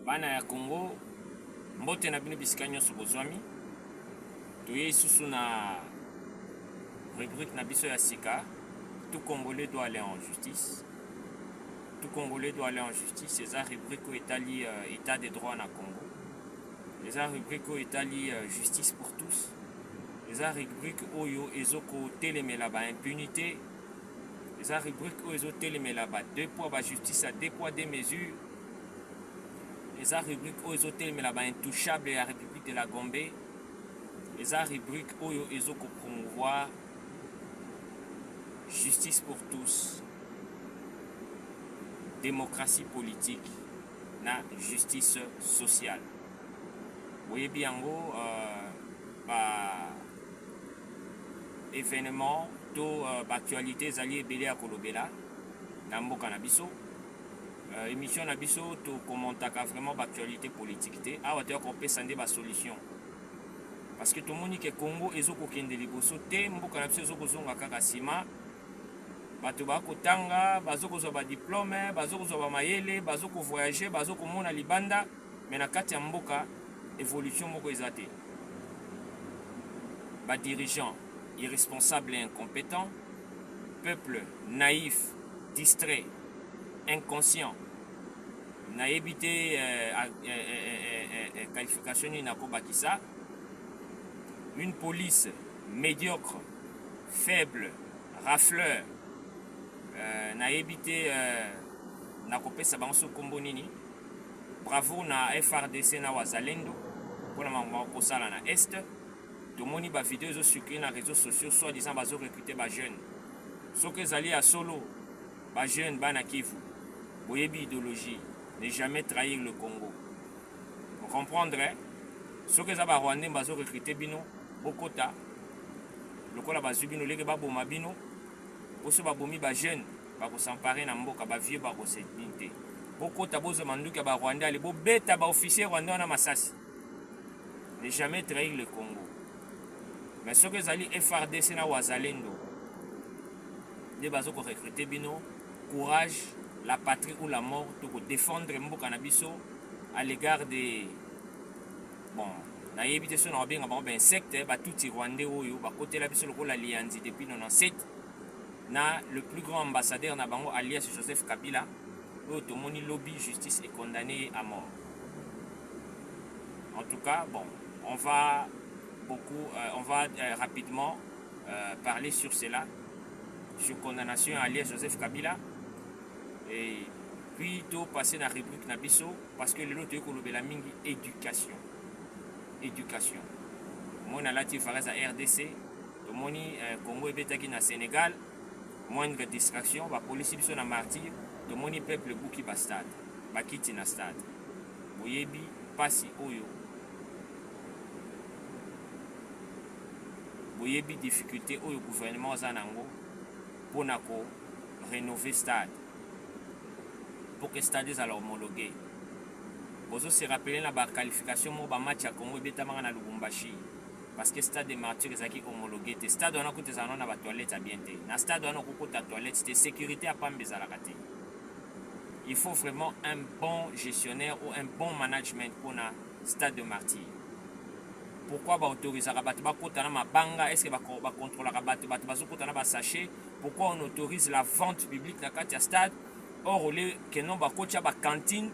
bana ya Congo mbote na bino bisika nyonso bozwami toye isusu na rubrique na biso ya sika. Tout Congolais doit aller en justice. Tout Congolais doit aller en justice. C'est ça rubrique où étali état des droits na Congo. C'est ça rubrique où étali justice pour tous. C'est ça rubrique où ezoko telemela ba impunité. C'est ça rubrique où ezoko telemela ba deux poids ba justice à deux poids deux mesures. C'est ça rubrique où ezoko telemela ba intouchable la République de la Gombe. C'est ça rubrique où ezoko promouvoir justice pour tous, démocratie politique, na justice sociale. Vous voyez bien, événement, to actualité, zali ebele à Kolobela, na mboka na biso. Émission na biso, to commentaka vraiment actualité politique. Ah, tu as compris, ça n'est pas solution. Parce que tout le monde qui est Congo, ils ont aucun déliboso, te mboka na biso, ils ont besoin de kakasima. Bato bakotanga bazokozwa ba diplôme bazokozwa ba mayele bazoko voyager bazoko mona libanda mais na kati ya mboka évolution moko ezate ba dirigeants irresponsables et incompétents, peuple naïf, distrait, inconscient, naïbité qualification ni nakobakisa, une police médiocre, faible, rafleur. Na évité na kopesa banso kombo nini. Bravo na FRDC na wazalendo pour na kosala na est. Tomoni ba vidéo zo circuler na réseaux sociaux soit disant bazo recruter ba jeunes. Soki ezali à solo ba jeunes bana Kivu. Boyebi idéologie, ne jamais trahir le Congo. Vous comprendrez? Soki za ba Rwandais bazo recruter bino bokota. Lokola bazubino leke ba boma bino. Boso babomi ba jeune bako s'emparer na mboka ba vieux bako sécurité. Boko tabozo manduka ba Rwanda le bo beta ba officier Rwanda na masasi. Ne jamais trahir le Congo. Mais ce que zali FRDC na wazalendo. De bazo ko recruter bino courage, la patrie ou la mort to défendre mboka na biso à l'égard des bon na yebite so na benga ba insecte ba tuti Rwandais oyo ba côté la biso lokola lianzi depuis 97. Na le plus grand ambassadeur na bango alias Joseph Kabila, tout le monde lobby justice est condamné à mort. En tout cas, bon, on va rapidement parler sur cela, sur condamnation alias Joseph Kabila, et puis tout passer dans la rubrique Nabiso, parce que l'autre est que la mingi éducation. Éducation. Moi, on a la à RDC, tout le monde Congo et Betaki na Sénégal. Moindre distraction, la police biso na martyr, de moni peuple buki ba stade, ba kiti na stade. Boyebi pasi oyo. Boyebi difficulté oyo gouvernement zanango pour nako rénover stade. Pour que stade soit homologué. Bozo se rappeler na ba qualification mo ba match ya Congo betamanga na Lubumbashi. Parce que stade de martyrs est homologué. Le stade on a coûté ça non à toilette à bien. Le stade on a coûté à toilette, c'était sécurité à pas mbezalakati. Il faut vraiment un bon gestionnaire ou un bon management pour un stade de martyrs. Pourquoi ba autoriser rabat ba kota na mabanga, est-ce que ba contrôler rabat ba kota na ba sachet? Pourquoi on autorise la vente publique na kati ya stade? Or au lieu que non ba kocha ba cantine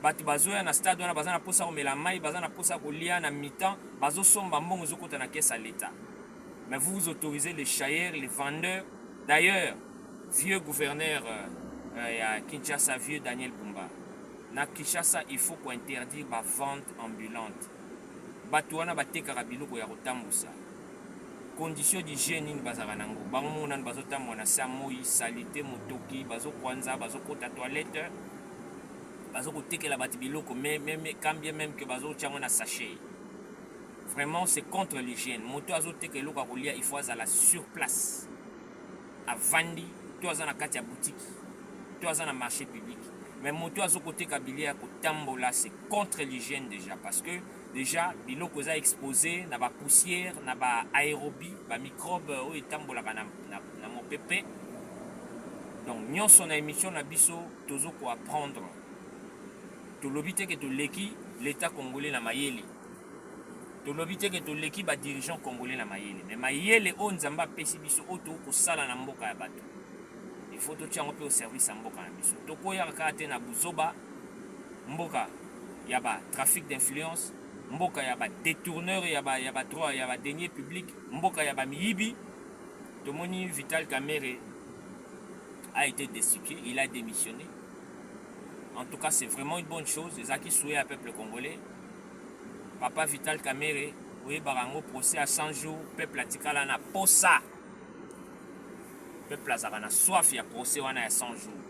batu bazoya na stade wana bazana posa komela mai bazana posa kolia na mi-temps bazo somba mbongo zokota na caisse à l'état. Mais vous autorisez les chailleurs, les vendeurs. D'ailleurs, vieux gouverneur à Kinshasa, vieux Daniel Bumba. Na Kinshasa, il faut qu'on interdire la vente ambulante. Batu wana batekaka biloko ya kotambusa. Condition d'hygiène ni bazaka nango. Bango mona bazo tambo na samoi, salité motoki, bazo kwanza, bazo kota toilette. Bazo teke la batibiloko même quand bien même que bazo tiamo na sachet. Vraiment c'est contre l'hygiène. Moto azo teke loko akolia il faut azala sur place. A vandi, to azana kati ya boutique. To azana marché public. Mais moto azo kote kabilia ko tambola c'est contre l'hygiène déjà parce que déjà biloko za exposé na ba poussière, na ba aérobie, ba microbe o etambola na mopepe. Donc nyonso na émission na biso tozo ko apprendre. tolobi te ke toleki l'état congolais na mayele, tolobi te ke toleki ba dirigeant congolais na mayele, mais mayele o nzamba pesi biso o to ko sala na mboka ya bato, il faut to tiango pe au service ya mboka na biso. Tokoya kaka te na buzoba mboka ya ba trafic d'influence, mboka ya ba détourneur ya ba droit ya ba denier public, mboka ya ba miyibi. Tomoni Vital Kamerhe a été destitué, il a démissionné. En tout cas, c'est vraiment une bonne chose. Les acquis souhaitent à peuple congolais. Papa Vital Kamerhe, oui, barango procès à 100 jours, peuple a tikala na posa. Peuple a na soif ya procès wana ya 100 jours.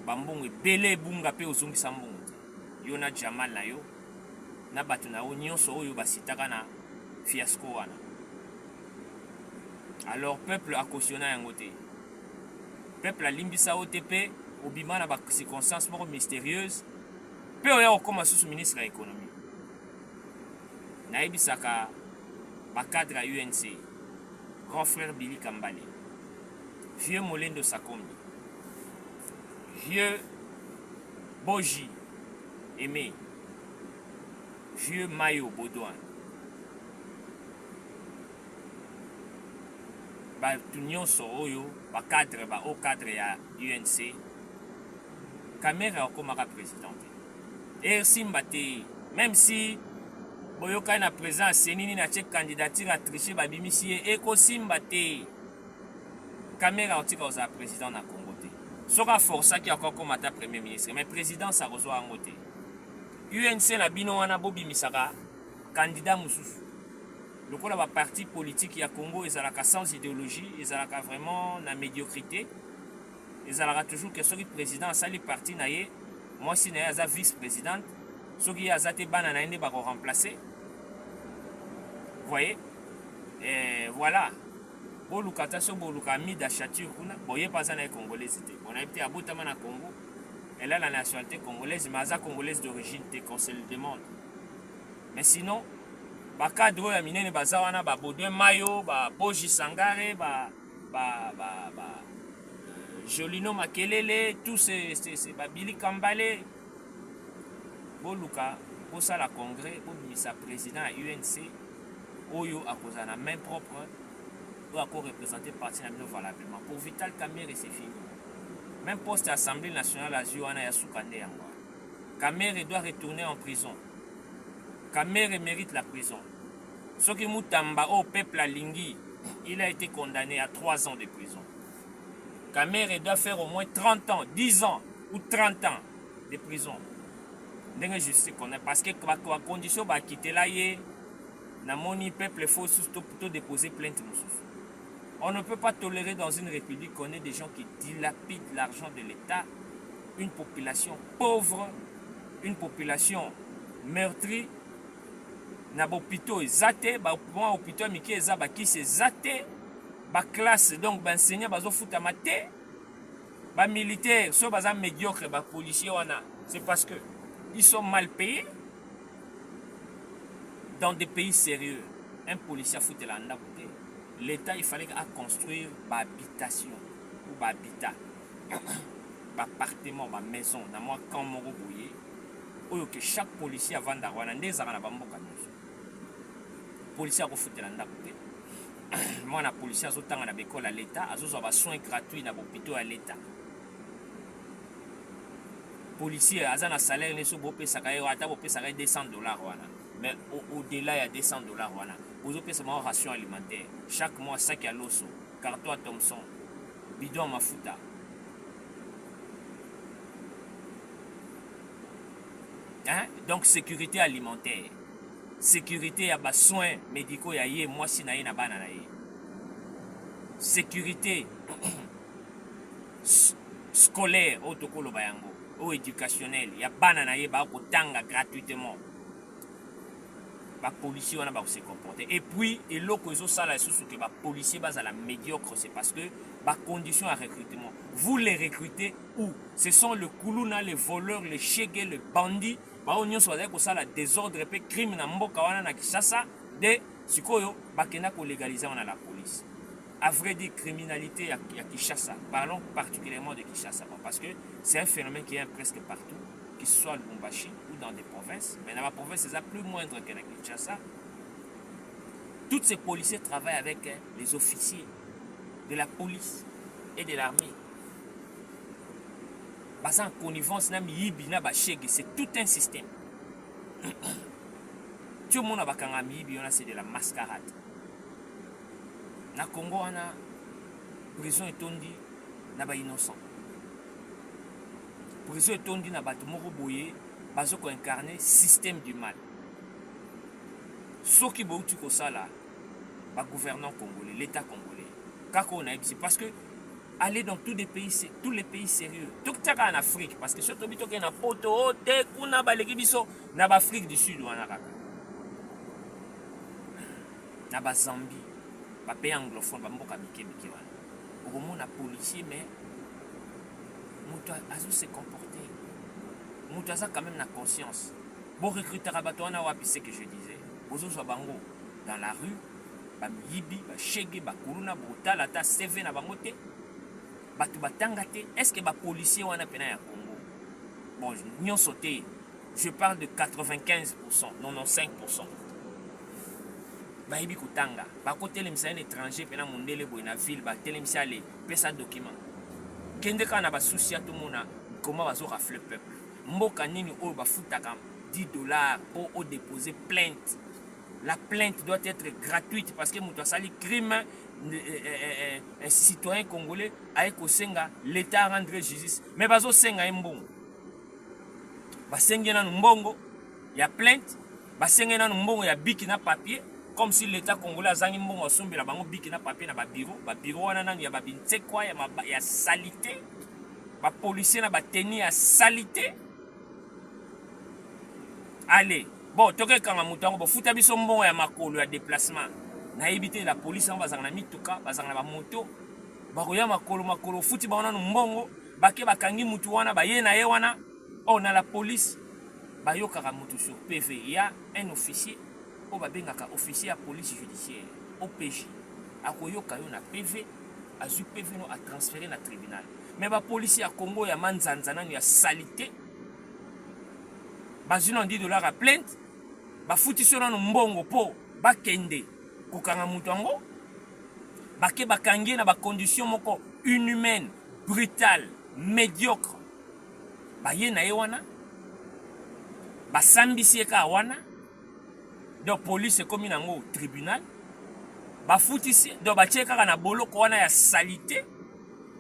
Bambongo belé bunga pe ozongi sambongo. Yo na Jamal na yo, na batu na nyonso oyo basitaka na fiasco wana. Alors peuple a cautionné yango te. Peuple a limbisa OTP obima na ba circonstances moko mystérieuses. Pe oya okoma sous ministre ya économie. Naibisaka ba cadre à UNC. Grand frère Billy Kambale. Vieux Molendo Sakombi. Vieux Boji Aimé. Vieux Mayo Baudouin. Batu nyonso oyo ba cadre ba au cadre ya UNC. Kamerhe akomaka président. Et simba te, même si boyoka na président senini na tche candidature à tricher babimisi e ko simba te. Kamerhe otika oza président na Congo te. Soka força ki akoko mata premier ministre, mais président sa rezoa ngo te. UNC na bino wana bobimisaka candidat mususu. Lokola ba parti politique ya Congo ezalaka sans idéologie, ezalaka vraiment na médiocrité. Ezalaka toujours que soki président asali parti na ye, moi si na ye aza vice-présidente, soki aza te bana na ende bako remplacer. Vous voyez? Et voilà. Bolukata so boluka mi d'achature kuna, boye pas na congolaise te. On a été à Boutama na Congo. Elle a la nationalité congolaise, mais aza congolaise d'origine te qu'on se le demande. Mais sinon, ba cadre ya minene baza wana ba Baudouin Mayo, ba Boji Sangare, ba Jolino Makelele, tous ces Billy Kambale. Boluka, pour ça la congrès, pour sa président à UNC, Oyo a causé la main propre, ou encore représenté parti valablement. Pour Vital Kamerhe, c'est fini. Même poste à l'Assemblée nationale à Zouana et à Soukande. Kamerhe doit retourner en prison. Kamerhe mérite la prison. Ce qui Moutamba au peuple à Lingui, il a été condamné à 3 ans de prison. Kamerhe doit faire au moins 30 ans, 10 ans ou 30 ans de prison. Je sais qu'on est parce que la condition va quitter là, le peuple faut plutôt déposer plainte. On ne peut pas tolérer dans une république qu'on ait des gens qui dilapident l'argent de l'État, une population pauvre, une population meurtrie. Na hôpitaux zate, ba hôpitaux miki eza ba ki se zate, ba classe donc ba enseignant bazo futa maté, ba militaire so baza médiocre ba policier wana, c'est parce que ils sont mal payés. Dans des pays sérieux, un policier fout la ndakouté. L'État il fallait construire ba habitation ou ba habitat, ba appartement, ba maison, na moi quand moko boye, oyo que chaque policier avant d'avoir ndezaka na bamboka nyonso. Policier a refouté la ndakouté. Moi na policier azotanga na bekole à l'État, azozwa ba soins gratuits na hôpitaux à l'État. Policier aza na salaire neso bopesaka yo ata bopesaka $200 wana. Mais au-delà il y a $200 wana. Vous opesaka ma ration alimentaire. Chaque mois sac à l'osso, carton à Thomson, bidon à mafuta. Hein? Donc sécurité alimentaire. Sécurité à bas soins médicaux ya yé moi si na ye na bana na ye. Sécurité scolaire au tokolo bayango ou éducationnel ya bana na ye ba ko tanga gratuitement. Ba policier on a ba se comporter. Et puis et loko ezo sala sous que ba policier bas à la médiocre, c'est parce que ba condition à recrutement. Vous les recrutez où? Ce sont le kuluna, les voleurs, les chégués, les bandits. Ba onyo soza ko sala désordre pe crime na mboka wana na Kinshasa de sikoyo bakena ko légaliser on a la police. À vrai dire criminalité à Kinshasa. Parlons particulièrement de Kinshasa parce que c'est un phénomène qui est presque partout. que ce soit à Lubumbashi ou dans des provinces, mais dans la province, c'est plus moindre que la Kinshasa. Tous ces policiers travaillent avec les officiers de la police et de l'armée. En connivence, c'est tout un système. Tout le monde a c'est de la mascarade. Na Congo, on a prison et tondi, na ba innocent. Prison et tondi, na ba tumoko boye, bazo ko incarner système du mal. Ce qui bouti ko sala, ba gouvernant congolais, l'État congolais. Kako on a parce que aller dans tous les pays sérieux. Tout en Afrique, parce que surtout bito ke na poto, te kuna ba leki biso na ba Afrique du Sud wana kaka. Na ba Zambie. Les pays anglophones, les pays anglophones, les policiers, mais ils se comporter. Ils ont quand même la conscience. Bon recruteur à Batouana, c'est ce que je disais. Ils sont dans la rue, ils sont chégués, ils sont kuruna, brutal, ils sont CV, ils sont est-ce que les policiers ont un Congo? Bon, ils ont sauté. Je parle de 95%, 95%. Bayibi kutanga bako telemisa un étranger pena mondele boy na ville ba telemisa le pesa document kende kana ba souci à tout mona comment bazo rafle peuple mboka nini o ba futaka $10 pour déposer plainte. La plainte doit être gratuite parce que muto sali crime un citoyen congolais a kosenga l'état rendre justice mais bazo senga mbongo basengena mbongo ya plainte basengena mbongo ya biki na papier. Comme si l'État congolais a zangi mbongo sombi la bango biki na papier na ba bureau wana nani ya ba binte kwa ya salité ba policier na ba tenue ya salité. Allez bon toke kanga mutango bo futa biso mbongo ya makolo ya déplacement na éviter la police en bazanga na mituka bazanga na ba moto ba koya makolo futi ba wana mbongo bake bakangi mutu wana ba ye na ye wana on a la police ba yokaka mutu sur PV. Il y a un officier o babengaka officier à police judiciaire OPJ akoyoka yo na PV azu PV no a transféré na tribunal mais ba policier à Congo ya manzanzana ya salité bazino $10 à plainte ba futisio na mbongo po bakende kokanga mutu ngo bake bakangi na ba condition moko inhumaine brutale médiocre ba ye na ye wana ba sambisi ka wana. Donc police comme une au tribunal ba foutisi donc ba tcheka na boloko wana ya salité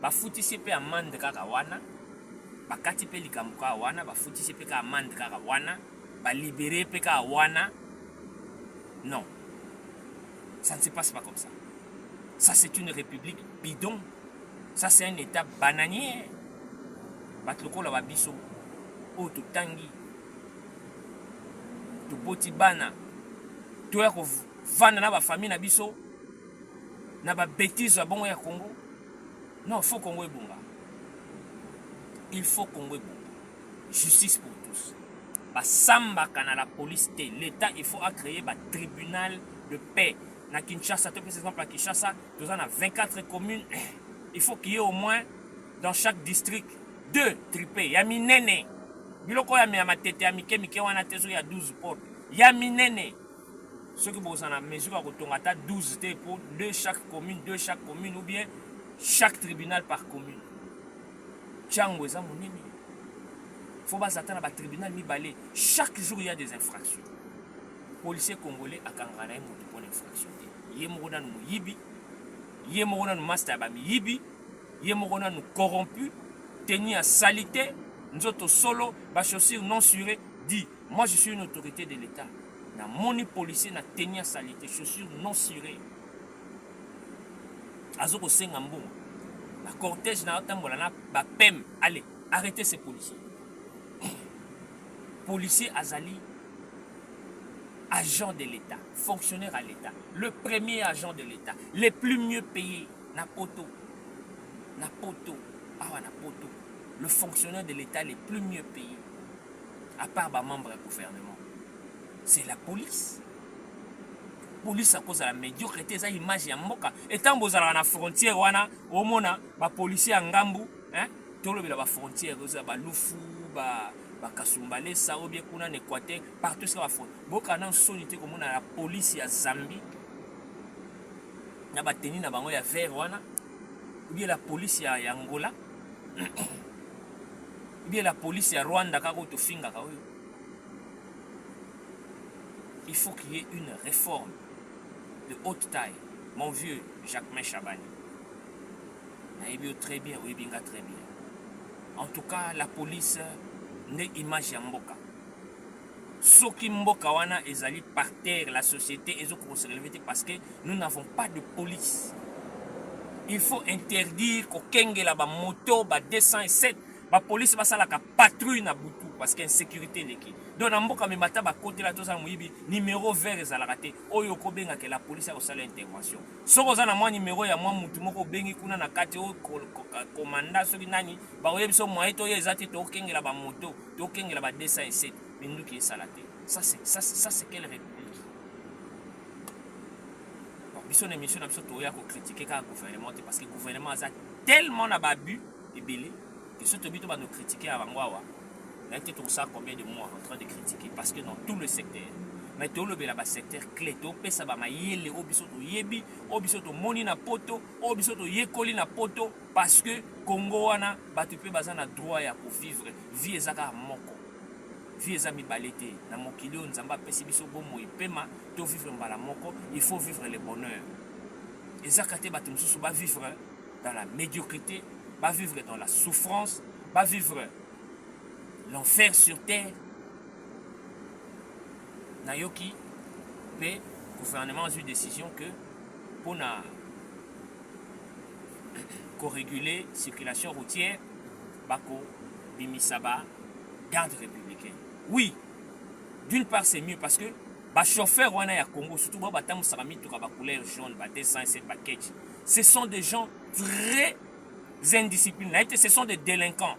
ba foutisi pe amande kaka wana ba kati pe likambuka wana ba foutisi pe ka amande kaka wana ba libérer pe ka wana. Non, ça ne se passe pas comme ça. Ça c'est une république bidon. Ça c'est un état bananier. Batloko la babiso o to tangi to boti bana tu as vendre na ba famille na biso na ba bêtise bon ya Congo. Non, faut Congo ebunga. Il faut Congo ebunga. Justice pour tous. Ba samba kana la police té l'état il faut créer ba tribunal de paix na Kinshasa. Par exemple à Kinshasa, nous en a 24 communes. Il faut qu'il y ait au moins dans chaque district 2 tripés. Ya minene. Biloko ya mi amatete ya mike wana tezo ya 12 portes. Ya minene. Ceux qui sont en mesure à 12 pour chaque commune ou bien chaque tribunal par commune. Il faut pas s'attendre à un tribunal mi-balé. Chaque jour, il y a des infractions. Les policiers congolais à Kangana pour l'infraction. Il y a des yibi, il y a des master yibi, il y a des corrompus, tenus à salité, nous autres solo, chaussures non surées, dit moi je suis une autorité de l'État. Na moni policier na tenir salité, chaussures non cirées. Azoko sengambo. La cortège na tambola na ba pem. Allez, arrêtez ces policiers. Policier Azali, agent de l'État, fonctionnaire à l'État, le premier agent de l'État, les plus mieux payés. Napoto. Ah Napoto. Le fonctionnaire de l'État les plus mieux payés. À part ba membre du gouvernement. C'est la police. Police à cause de la médiocrité, ça image ya mboka. Et tant que la frontière wana, au mona, ba policier en Ngambu, hein, tout le ba frontière, ba lufu, ba bakasumbale ça ou bien kuna Équateur partout ça va fond boka na sonité comme la police ya Zambie na bateni na bango ya vert wana ou bien la police ya Angola ou bien la police ya Rwanda kako to finga ka oyo. Il faut qu'il y ait une réforme de haute taille, mon vieux Jacques Chabani. Naïbio très bien, oui, bien très bien. En tout cas, la police n'est image ya mboka. Soki mboka wana ezali par terre, la société est conservée parce que nous n'avons pas de police. Il faut interdire qu'au kenge la ba moto, ba 207, ba police ba salaka patrouille na butu parce que insécurité leki. Donc na mboka memata ba côté la toza muyibi numéro vert ezalaka te oyo ko benga ke la police a sala intervention. Soko za na mwa numéro ya mwa mutu moko bengi kuna na kati o commandant soki nani ba oyebi so mwa eto ezati to kenge la ba moto, to kenge la ba 207 bindu ki esala te. Ça c'est quelle république? Biso na émission na biso toya ko critiquer ka gouvernement parce que le gouvernement a tellement na babu ebele que ce to bito ba nous critiquer avant moi. On a été tout ça combien de mois en train de critiquer parce que dans tout le secteur mais tout le secteur clé to pesa ba mayele obiso to yebi obiso to moni na poto obiso to yekoli na poto parce que Congo wana batu pe bazana droit ya ko vivre vie ezaka moko vie ezami balete na mokili nzamba pesi biso bomo ipema to vivre mbala moko il faut vivre le bonheur ezaka te batu mususu ba vivre dans la médiocrité ba vivre dans la souffrance ba vivre l'enfer sur terre. Nayoki, le gouvernement a eu décision que pour réguler la circulation routière, Bako, Bimisaba, garde républicain. Oui, d'une part c'est mieux parce que les chauffeurs au Congo, surtout les couleur jaune, les 207, les ce sont des gens très indisciplinés, ce sont des délinquants.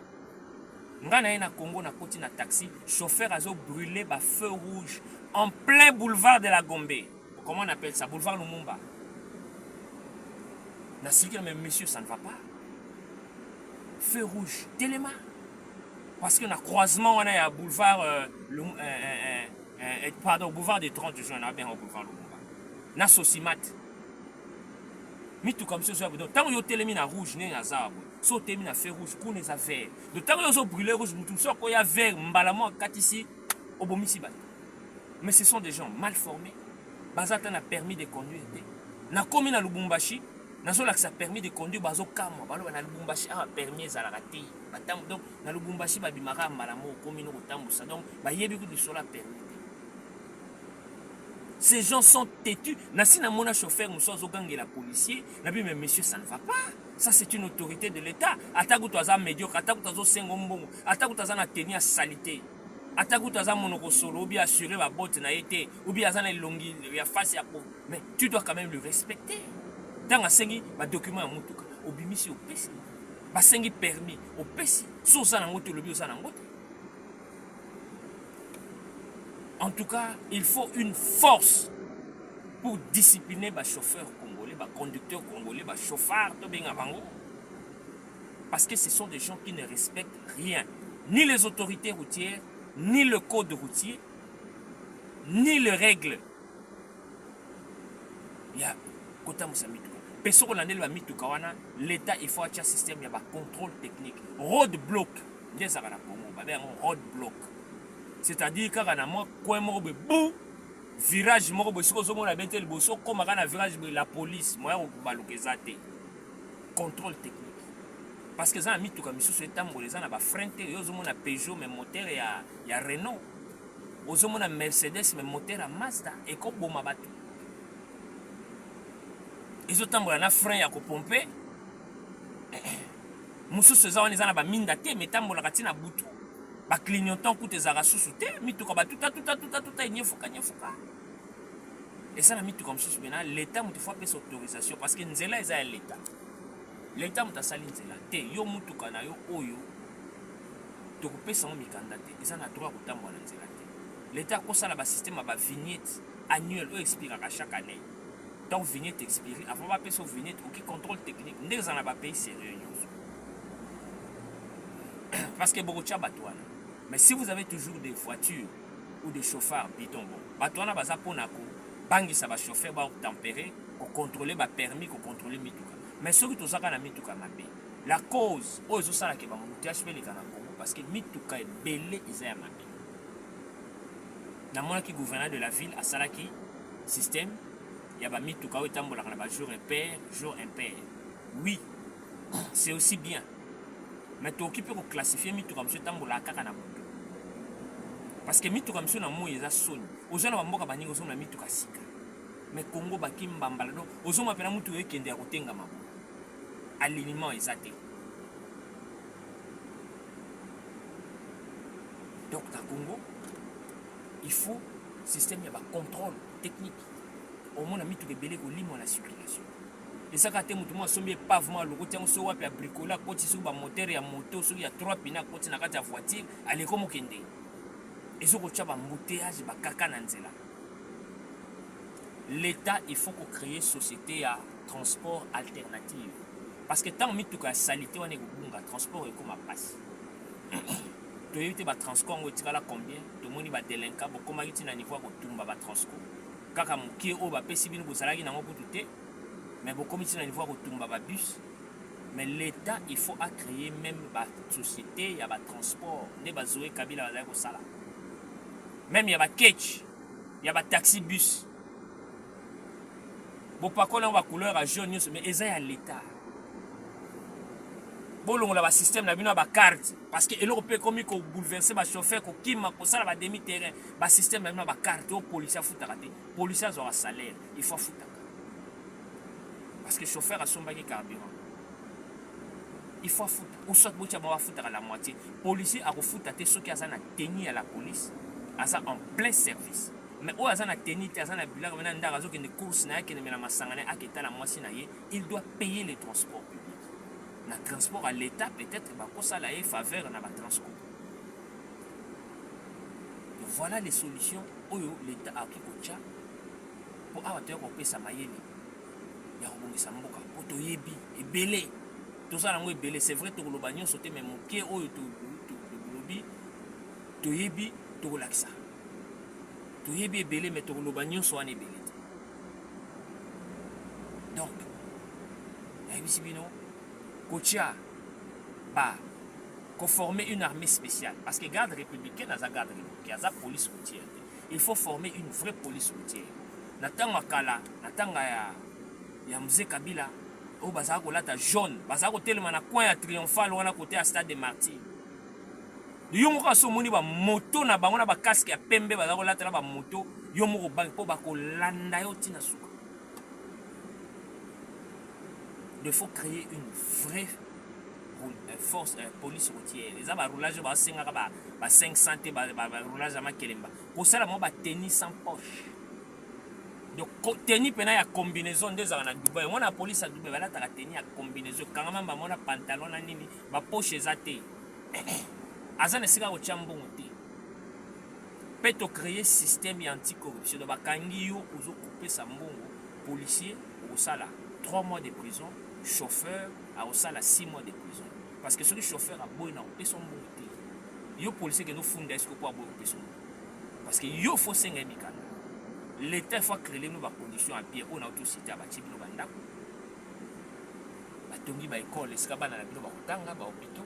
Ngana na Congo na koti na taxi, chauffeur a brûlé ba feu rouge en plein boulevard de la Gombe. Comment on appelle ça? Boulevard Lumumba. Na circuit mais monsieur ça ne va pas. Feu rouge, téléma. Parce que na croisement on a boulevard pardon, boulevard des 30 juin, on a bien au boulevard Lumumba. Na Sosimat. Mitu comme ça, donc tant que vous télémi na rouge, né na zabo. So télémi na feu rouge, kou neza vert. Donc tant que vous brûlé rouge, mutu so ko ya vert, mbalamo katisi, obomisi bat. Mais ce sont des gens mal formés. Bazata n'a permis de conduire. Na komi na Lubumbashi, na so ça permis de conduire bazo kamo, balo na Lubumbashi a permis za la raté. Batam donc na Lubumbashi ba bimaka mbalamo komi no kotambusa. Donc ba yebi ku de sola permis. Ces gens sont têtus. Si un chauffeur, nous sommes la policier, mais monsieur, ça ne va pas. Ça, c'est une autorité de l'État. Attaque toi à médiocre, attaque toi à sengombo, attaque toi à tenir à salité. Attaque toi à monokosolo, ou bien assurer la botte na été, ou bien à longi, ya face à peau. Mais tu dois quand même le respecter. Dans un sengi, ma document à motuka, au bimisi au pesi. Ba sengi permis au pesi. Sosa na moto le bio sa na moto. En tout cas, il faut une force pour discipliner les chauffeurs congolais, les conducteurs congolais, les chauffeurs de Bengabango. Parce que ce sont des gens qui ne respectent rien. Ni les autorités routières, ni le code routier, ni les règles. Il y a l'État, il faut avoir un système, il y a un contrôle technique. Roadblock. Roadblock. C'est-à-dire que quand virage la police contrôle technique parce que ça a mis tout comme ça les gens na frein na Peugeot mais moteur ya Renault na Mercedes mais moteur à Mazda et ko boma batu ils ont na frein ya ko pomper mususu za wana na ba minda te metambola katina butu ba clignotant coûte za rasusu te mituka ba tout nyefuka et ça na mitu comme ça maintenant l'état mutu faut payer autorisation parce que nzela eza l'état mutu sali nzela te yo mutuka na yo oyo to ko pesa mikanda te eza na droit ko tambola nzela te l'état ko sala ba système ba vignette annuelle ou expire à chaque année donc vignette expire avant ba payer vignette aucun contrôle technique ndé za na ba pays sérieux parce que beaucoup de batouana Mais si vous avez toujours des voitures ou des chauffeurs bidon, bon, batouana baza ponako, bangi sa ba chauffeur ba tempérer, pour contrôler ba permis, pour contrôler mituka. Mais ceux qui tout ça na mituka mabe. La cause, oh ils ont ça là qui va monter HPL les Congo parce que mituka est belé ils ont mabe. Na mona qui gouverneur de la ville à Salaki système, il y a ba mituka où tambola na ba jour impair, jour impair. Oui, c'est aussi bien. Mais tu occupes pour classifier mituka monsieur tambola kaka na moto. Parce que mituka monsieur na mo eza soni. Ozana ba mboka baninga ozona mituka sika. Mais Congo baki mbambala do ozoma pena mutu ekende ya kotenga mabo. Alignement exact. Donc dans Congo, il faut système de contrôle technique. Au moins, on a mis tout les bélés au limon à la circulation. Et ça, quand on a sommet pavement, le côté où on a bricolé, quand on a moteur et un moto, il y a 3 pina, quand on a la voiture, allez comme au Kende. Et ce qu'on a un embouteillage, il y a caca dans l'État, il faut qu'on crée une société à transport alternatif. Parce que tant que la salité, on est au transport et comme à passe. Tu as des transports, on tire là combien? Tout le monde va délinquer, comment il y a un niveau où tout le monde va transport. Kaka mukie o ba pesi bino bozalaki na moko tuté mais beaucoup ici na niveau où tout le monde va bus. Mais l'État, il faut à créer même ba société, il y a ba transport, ne ba zoé kabila ba ko sala. Même il y a ba catch, il y a ba taxi bus. Bon pas qu'on a couleur à jaune mais eza ya l'État. Bolongo la ba système na bino ba carte parce que eloko pe komi ko bouleverser ba chauffeur ko kima ko sala ba demi terrain ba système na bino ba carte au policier futa raté policier aura salaire il faut futa parce que chauffeur a son bagage carburant il faut futa ou soit botia ba futa à la moitié policier a ko futa te ceux qui a na tenir à la police asa en plein service mais o asa na tenir te asa na bilan maintenant ndaka zo ke ne course na ke ne mena masangane aketa la moitié na ye il doit payer les transports. Le transport à l'État, peut-être, ça a faveur dans le transport. Voilà les solutions où l'État a pris pour avoir un sa maïe. Il y a un samboka, pour te yebi, et belé. Tout ça, c'est belé. C'est vrai, tu as l'obagnon sauté, mais mon pied, tu yebi, tu relaxa. Tu yebi, belé, mais tu as l'obagnon soit belé. Donc, il y a ici, Kotia, bah, former une armée spéciale. Parce que garde républicaine, il y a garde républicaine, il y a police routière. Il faut former une vraie police routière. Natanga Kala, Natanga ya Mzee Kabila, au Bazako là, jaune, Bazako tellement na coin à triomphal, on a côté à stade des martyrs. Yomoko somoni ba moto na bango na ba casque ya pembe Bazako là, ba moto, Yomoko bank po bako landa yo tina suka. Il faut créer une vraie force police routière. Les gens roulage ba 500 roulage à Makelemba. Pour ça, on va tenir sans poche. Donc tenir pena ya combinaison des ans à Dubaï. On a police à Dubaï là ta tenir à combinaison. Quand même ba pantalon na nini ba poche ezate. Azan esika ko chambongote. Peut créer système anti-corruption. Donc ba kangi yo ozo couper sa mbongo policier au sala 3 mois de prison. Chauffeur a aussi 6 mois de prison. Parce que ce chauffeur a beau non, et son bon. Yo policier que nous fondons est-ce que pour beau personne. Parce que yo faut s'engager mikana. L'État faut créer nos conditions à pied on a tout cité à bâtir nos bandako. Batongi ba école est-ce que ba na bino ba kotanga ba hôpital.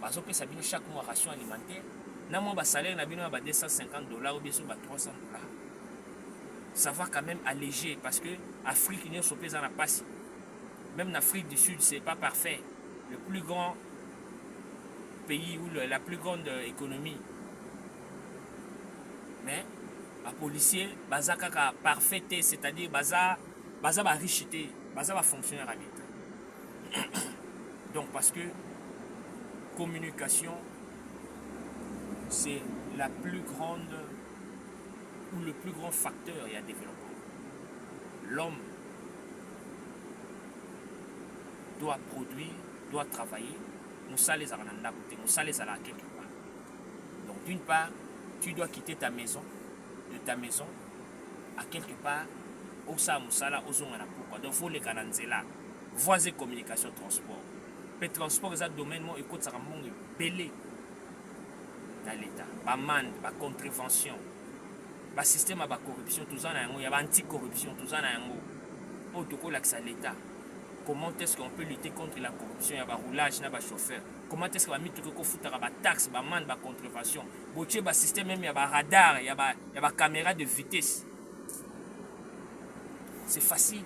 Bazo pesa bino chaque mois ration alimentaire. Na mo ba salaire na bino ba $250 ou bien sur ba $300. Ça va quand même alléger parce que Afrique n'y a pas pesa na passe. Même l'Afrique du Sud, ce n'est pas parfait. Le plus grand pays ou la plus grande économie. Mais, les policiers, baza kaka parfait, c'est-à-dire baza richité, baza fonctionnaire à l'État. Donc, parce que communication, c'est la plus grande ou le plus grand facteur à développement. L'homme doit produire, doit travailler, nous sommes les arananda côté, nous sommes les ala quelque part. Donc d'une part, tu dois quitter ta maison, de ta maison à quelque part, au sa musala, au zongana pourquoi. Donc il faut les cananzela, voies et communication, transport. Le transport, c'est un domaine où écoute ça belé. dans l'État. Bamande, contravention, système à corruption, tout ça, il y a anti-corruption, tout ça, autocolaksa l'État. Comment est-ce qu'on peut lutter contre la corruption? Il y a roulage, il y a chauffeur. Comment est-ce qu'on va mettre des taxes, des amendes, des contraventions? Il y a un système, il y a un radar, il y a une caméra de vitesse. C'est facile.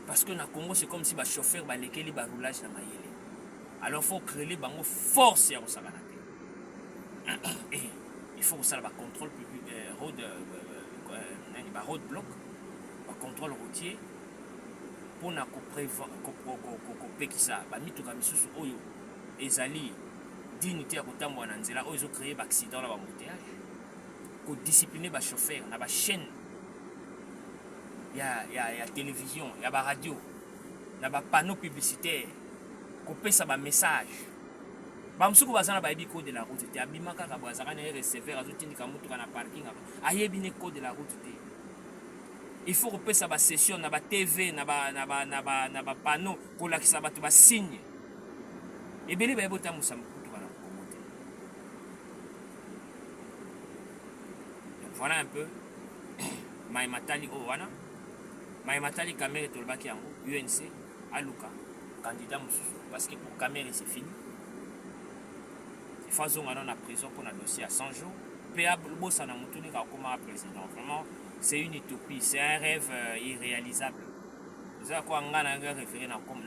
Parce que dans le Congo, c'est comme si les chauffeurs ont lesquels roulage dans la alors il faut créer les force à et il faut que ça le contrôle public, roadblock, le contrôle routier pour na prévenir ça ba mituka misusu oyo ezali dignité ya kotambola na nzela oyo créer ba accident la ba embouteillage ko discipliner ba chauffeur na ba chaîne ya télévision ya ba radio na ba panneau publicitaire ko pesa ba message ba msuku bazana ba yebi code de la route te abima kaka bazaka na receveur azotindika mutuka na parking ayebi ne code de la route te. Il faut que ça va session na ba TV na ba panneau pour la ça va te ba signe et beli ba bota musa mutu bana komote. Voilà un peu mai matali o wana mai matali caméra to baki yango UNC aluka candidat mususu parce que pour caméra c'est fini. Il faut zonga na prison pour un dossier à 100 jours péable bossa na mutuni ka koma président. Vraiment c'est une utopie, c'est un rêve irréalisable. Vous savez quoi, on a référé na comme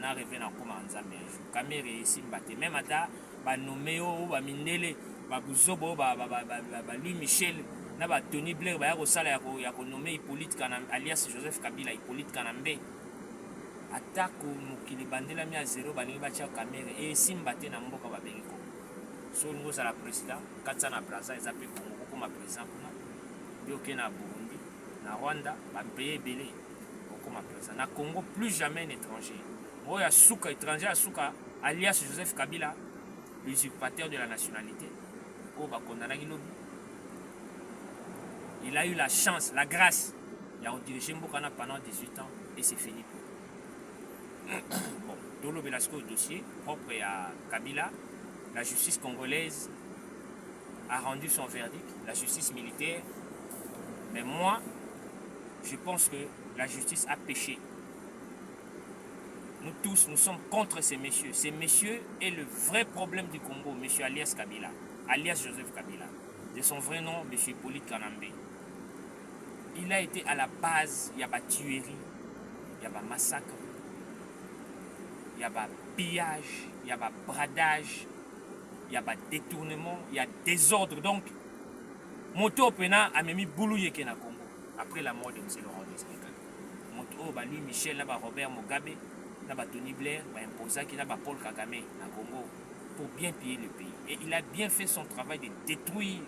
en Zambie. Caméra ici mbaté même ata ba noméo ba mindele ba buzobo ba Louis Michel na ba Tony Blair ba ya ko sala ya ko nommer Hippolyte Kanambe alias Joseph Kabila Hippolyte Kanambe. Ata ko mokili bandela mi a zéro ba ni ba tia caméra et ici mbaté na mboka ba bengi ko. So ngo za la président katsa na Brazza ezape Congo ko ma président kuna. Bioke na Burundi na Rwanda, ba paye belé comme président. Na Congo, plus jamais un étranger. Oh, il y a Souka, étranger, Souka, alias Joseph Kabila, l'usurpateur de la nationalité. Oh, bah, il a eu la chance, la grâce. Il a dirigé Mbokana pendant 18 ans et c'est fini. Bon, Dolo Velasco, dossier propre à Kabila, la justice congolaise a rendu son verdict, la justice militaire. Mais moi, je pense que la justice a péché. Nous tous, nous sommes contre ces messieurs. Ces messieurs est le vrai problème du Congo, monsieur alias Kabila, alias Joseph Kabila. De son vrai nom, monsieur Hippolyte Kanambe. Il a été à la base, il y a pas tuerie, il y a pas massacre, il y a pas pillage, il y a pas bradage, il y a pas détournement, il y a désordre. Donc, moto pena a mis boulou yeke na Congo. Après la mort de M. Laurent Desmond. Moto ba Louis Michel, ba Robert Mugabe, ba Tony Blair, ba imposa qui ba Paul Kagame na Congo pour bien piller le pays. Et il a bien fait son travail de détruire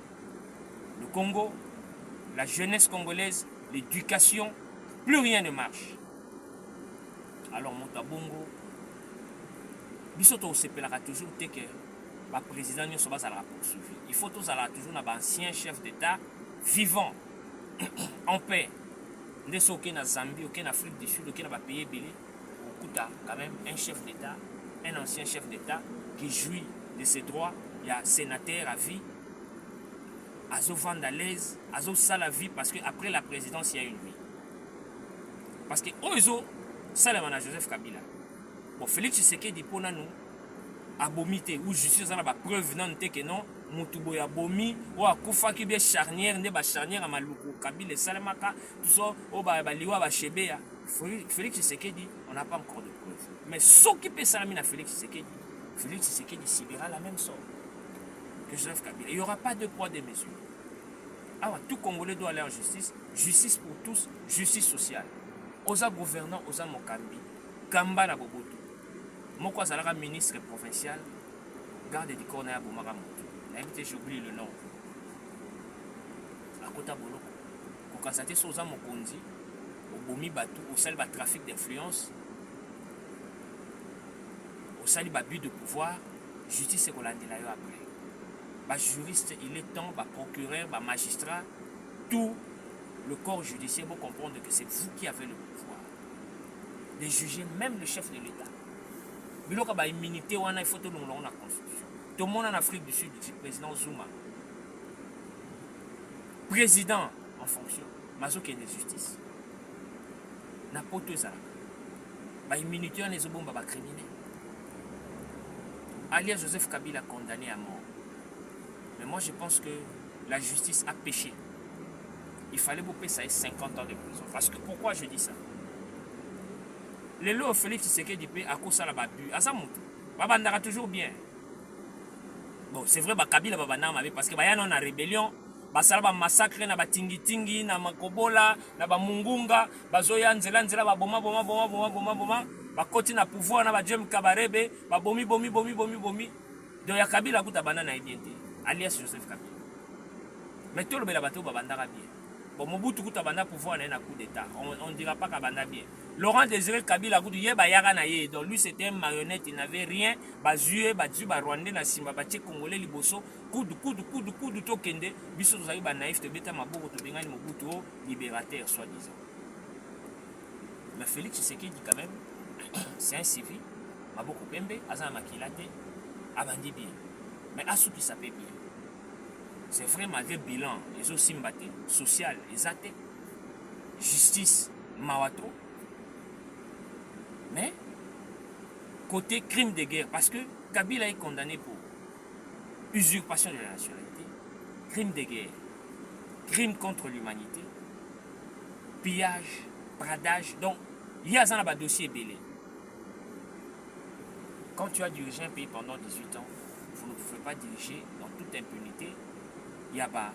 le Congo, la jeunesse congolaise, l'éducation, plus rien ne marche. Alors Montabongo, bisoto sepelaka toujours te que le président ne soit pas poursuivi. Il faut toujours un ancien chef d'État vivant, en paix. Ndeso aucun na Zambie, aucun Afrique du Sud, aucun na pays belé, Okuta quand même un chef d'État, un ancien chef d'État qui jouit de ses droits. Il y a sénateur à vie, Azo Vandalaise, Azo Sala vie parce qu'après la présidence il y a une vie. Parce que Ozo Salamana Joseph Kabila. Bon, Félix Tshisekedi pour nous abomité ou justice na ba preuve non te que non mutubo ya bomi ou akufa ki be charnière ne ba charnière amaluko Kabila salamaka tout ça o ba liwa ba chebeya Félix Tshisekedi on n'a pas encore de preuves mais ce qui peut salamina Félix Tshisekedi subira la même sort que Joseph Kabila. Il n'y aura pas de poids de mesures. Alors tout Congolais doit aller en justice, justice pour tous, justice sociale. Oza gouvernant, oza mokambi, Kamba na boboto. Moko azalaka ministre provincial, garde du corps na ya bomaka moto. N'habite j'oublie le nom. Akota boloko. Kokasate so oza mokonzi, obomi batu, osali ba trafic d'influence, osali ba but de pouvoir, justice ekolandela yo après. Ba juriste, il est temps, ba procureur, ba magistrat, tout le corps judiciaire pour comprendre que c'est vous qui avez le pouvoir de juger même le chef de l'État. Biloka ba immunité wana il faut tout dans la constitution. Tout le monde en Afrique du Sud, le président Zuma. Président en fonction. Mazo qui est justice. N'importe quoi. Les militaires ne sont pas criminels. Alias Joseph Kabila condamné à mort. Mais moi je pense que la justice a péché. Il fallait vous payer 50 ans de prison. Parce que pourquoi je dis ça? Les lois Félix Tshisekedi dit à cause de la babu. À ça monte. Babandara toujours bien. Bon, c'est vrai, Kabila Babana parce que Bayana a rébellion. Basala massacre na batingi tingi na makobola na bamungunga bazoya nzela nzela boma bakoti na pouvoir na ba Jem Kabarebe babomi bomi do ya Kabila kuta banana identité alias Joseph Kabila. Mais tout le bela bato babandaka bien. Bon Mobutu kuta banda pouvoir na coup d'état. On dira pas kabanda bien. Laurent Désiré Kabila kutu ye bayaka na ye. Donc lui c'était un marionnette, il n'avait rien. Bazué badju ba Rwandais na simba batie congolais liboso kudu to kende biso tozali ba naïf te beta maboko to bengani Mobutu libérateur soi-disant. Mais Félix Tshisekedi dit quand même c'est un civil maboko pembe azana makilate abandi bien. Mais asuki ça peut bien. C'est vrai malgré bilan les aussi mbaté social les athées justice mawato. Mais côté crime de guerre parce que Kabila est condamné pour usurpation de la nationalité, crime de guerre, crime contre l'humanité, pillage, bradage. Donc, il y a un dossier belé. Quand tu as dirigé un pays pendant 18 ans, vous ne pouvez pas diriger dans toute impunité. Il y a pas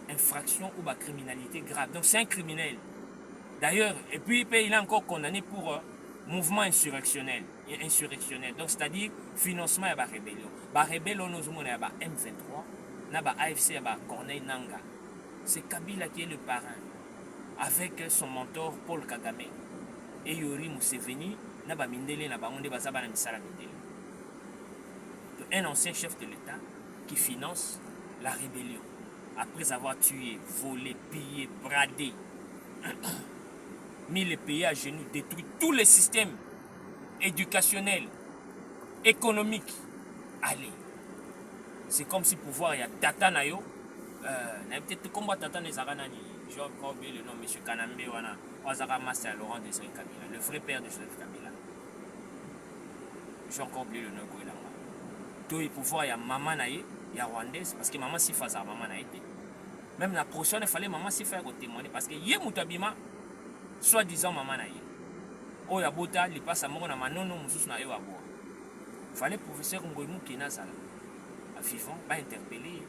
infraction ou pas criminalité grave. Donc, c'est un criminel. D'ailleurs, et puis il est encore condamné pour mouvement insurrectionnel. Donc, c'est-à-dire financement de la rébellion. La rébellion, nous avons M23, nous avons AFC, Corneille Nanga. C'est Kabila qui est le parrain, avec son mentor Paul Kagame. Et Yori Museveni, nous avons Mindele, nous avons Misala Mindele. Un ancien chef de l'État qui finance la rébellion. Après avoir tué, volé, pillé, bradé, mis le pays à genoux, détruit tous les systèmes éducationnels, économiques. Allez, c'est comme si pouvoir, il y a Tata Nayo, peut-être combat Tata Nezaranani, j'ai encore oublié le nom, M. Kanambe, Wazara Master Laurent Désiré Kabila, le vrai père de Joseph Kabila. J'ai encore oublié le nom, tout le pouvoir, il y a Maman Naye, il y a Rwandaise, parce que Maman Sifa, ça Maman Naye. Même la prochaine, il fallait Maman Sifa témoigner, parce que Yé Moutabima, soi-disant Maman Naye. Oh, ya bota, il passe à mon amanono, moussous na ewa boa. Fallait professeur Ngoïmou Kenazala, à vivant, va interpeller.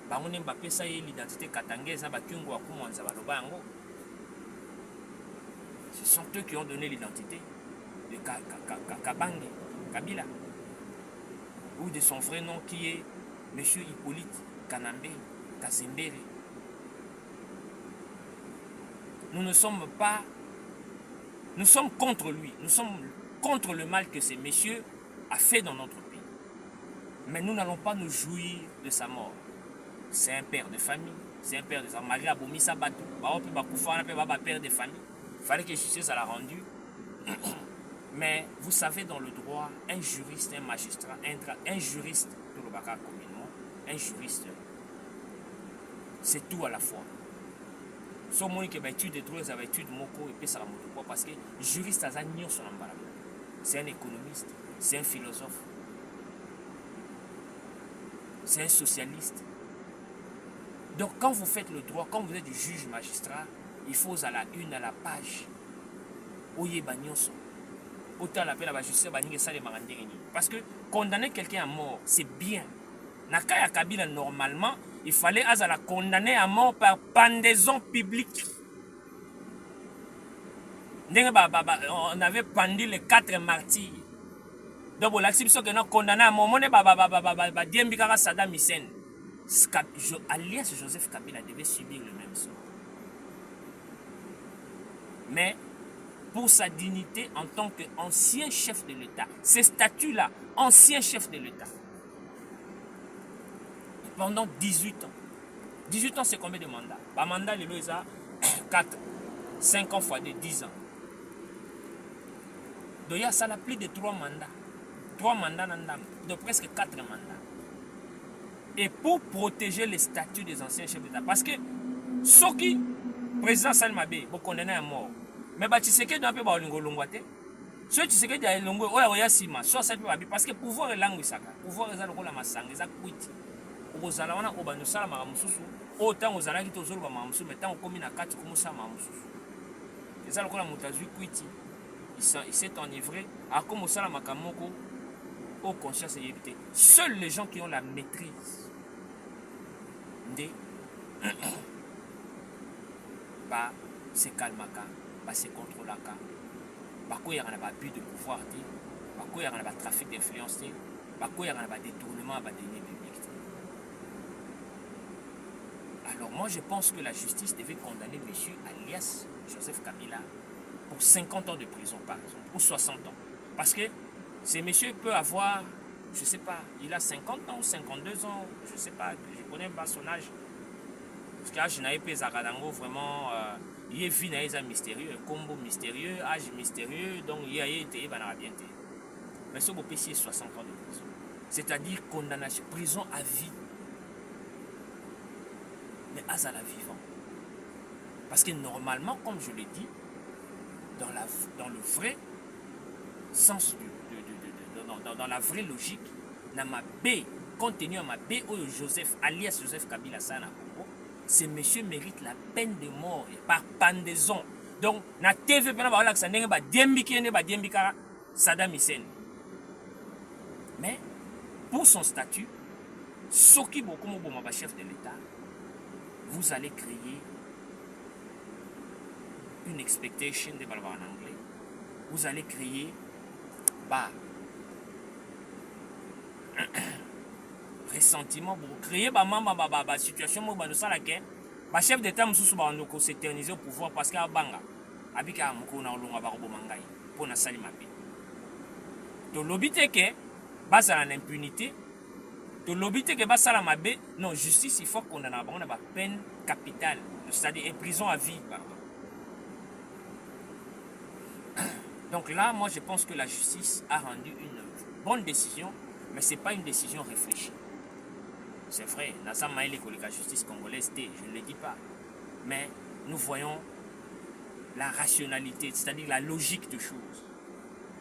Bah, on n'aime pas ça, l'identité katangaise, bah, Kyungo à Koumanza, Balobango. Ce sont eux qui ont donné l'identité de Kabange, Kabila. Ou de son vrai nom qui est M. Hippolyte Kanambe Kazembere. Nous ne sommes pas. Nous sommes contre lui. Nous sommes contre le mal que ces messieurs a fait dans notre pays. Mais nous n'allons pas nous jouir de sa mort. C'est un père de famille. C'est un père de famille. Malgré Abomisa Batou, père de famille. Il fallait que justice l'a rendu. Mais vous savez, dans le droit, un juriste, un magistrat, un juriste, tout le bagarre communément, un juriste, c'est tout à la fois. Sauf moi qui ai étudié des droits, j'ai étudié Moko et puis ça la moto parce que juriste a zagnon son embarras. C'est un économiste, c'est un philosophe, c'est un socialiste. Donc quand vous faites le droit, quand vous êtes du juge magistrat, il faut à la une, à la page, où il y a bagnoso. Autant l'appel à la justice, parce que condamner quelqu'un à mort, c'est bien. Nakaya Kabila, normalement, il fallait la condamner à mort par pendaison publique. On avait pendu les 4 martyrs. Donc, on a condamné à mort. On a dit que Saddam Hussein, alias Joseph Kabila, devait subir le même sort. Mais pour sa dignité en tant qu'ancien chef de l'État, ces statuts-là, ancien chef de l'État, pendant 18 ans. 18 ans, c'est combien de mandats? Par mandat, les lois, 4, 5 ans fois 2, 10 ans. Donc, il y a ça, plus de 3 mandats. 3 mandats, donc presque 4 mandats. et pour protéger les statuts des anciens chefs d'État. Parce que ceux qui, président Salmabé, vous condamnez à mort. Mais bah, tu sais que tu as peu de lingolongwate. Ceux qui sais que tu as longo, ouais, ouais, sima, soit ça peut parce que pouvoir est langue saka. Pouvoir est la masang, est quit. Au Zalawana, au Banosala, Maramususu, autant aux Zalaki, aux Zolo, Maramusu, mais tant au commun à 4 comme ça, Maramusu. Les Zalako, la Moutazu, quit. Il s'est enivré. À comme au Salam Makamoko, au conscience et évité. Seuls les gens qui ont la maîtrise des. Bah, c'est calmaka, bah, c'est contrôlaka. Bah, quoi, il y a un abus de pouvoir, bah, quoi, il y a un trafic d'influence, bah, quoi, il y a un détournement à deniers publics. Alors, moi, je pense que la justice devait condamner M. alias Joseph Kabila pour 50 ans de prison, par exemple, ou 60 ans. Parce que ce monsieur peut avoir, je ne sais pas, il a 50 ans ou 52 ans, je ne sais pas, je ne connais pas son âge. Parce que je n'avais pas Zagadango vraiment, il est vu dans mystérieux, un combo mystérieux, âge mystérieux, donc il a été bien. Mais ce beau PC 60 ans de prison. C'est-à-dire condamnation, prison à vie. Mais à la vivant. Parce que normalement, comme je l'ai dit, dans le vrai sens, dans la vraie logique, dans ma B, compte tenu de ma B, Joseph, alias Joseph Kabila Sana, ce monsieur mérite la peine de mort par pendaison. Donc, na TV, Saddam Hussein. Mais, pour son statut, Soki Bokomo Bomaba, chef de l'État, vous allez créer une expectation de Balba en anglais. Vous allez créer ressentiment, vous créer une situation où le chef d'État va s'éterniser au pouvoir parce qu'il y a banga. Avec un mokona olonga ba robomangai pour na sali mabe. To lobite ke basa na impunité. To lobite ke basa la mabe, non justice il faut qu'on a ba peine capitale, c'est-à-dire prison à vie, pardon. Donc là, moi je pense que la justice a rendu une bonne décision, mais c'est pas une décision réfléchie. C'est vrai, Nassam Maïle la justice congolaise, je ne le dis pas. Mais nous voyons la rationalité, c'est-à-dire la logique des choses.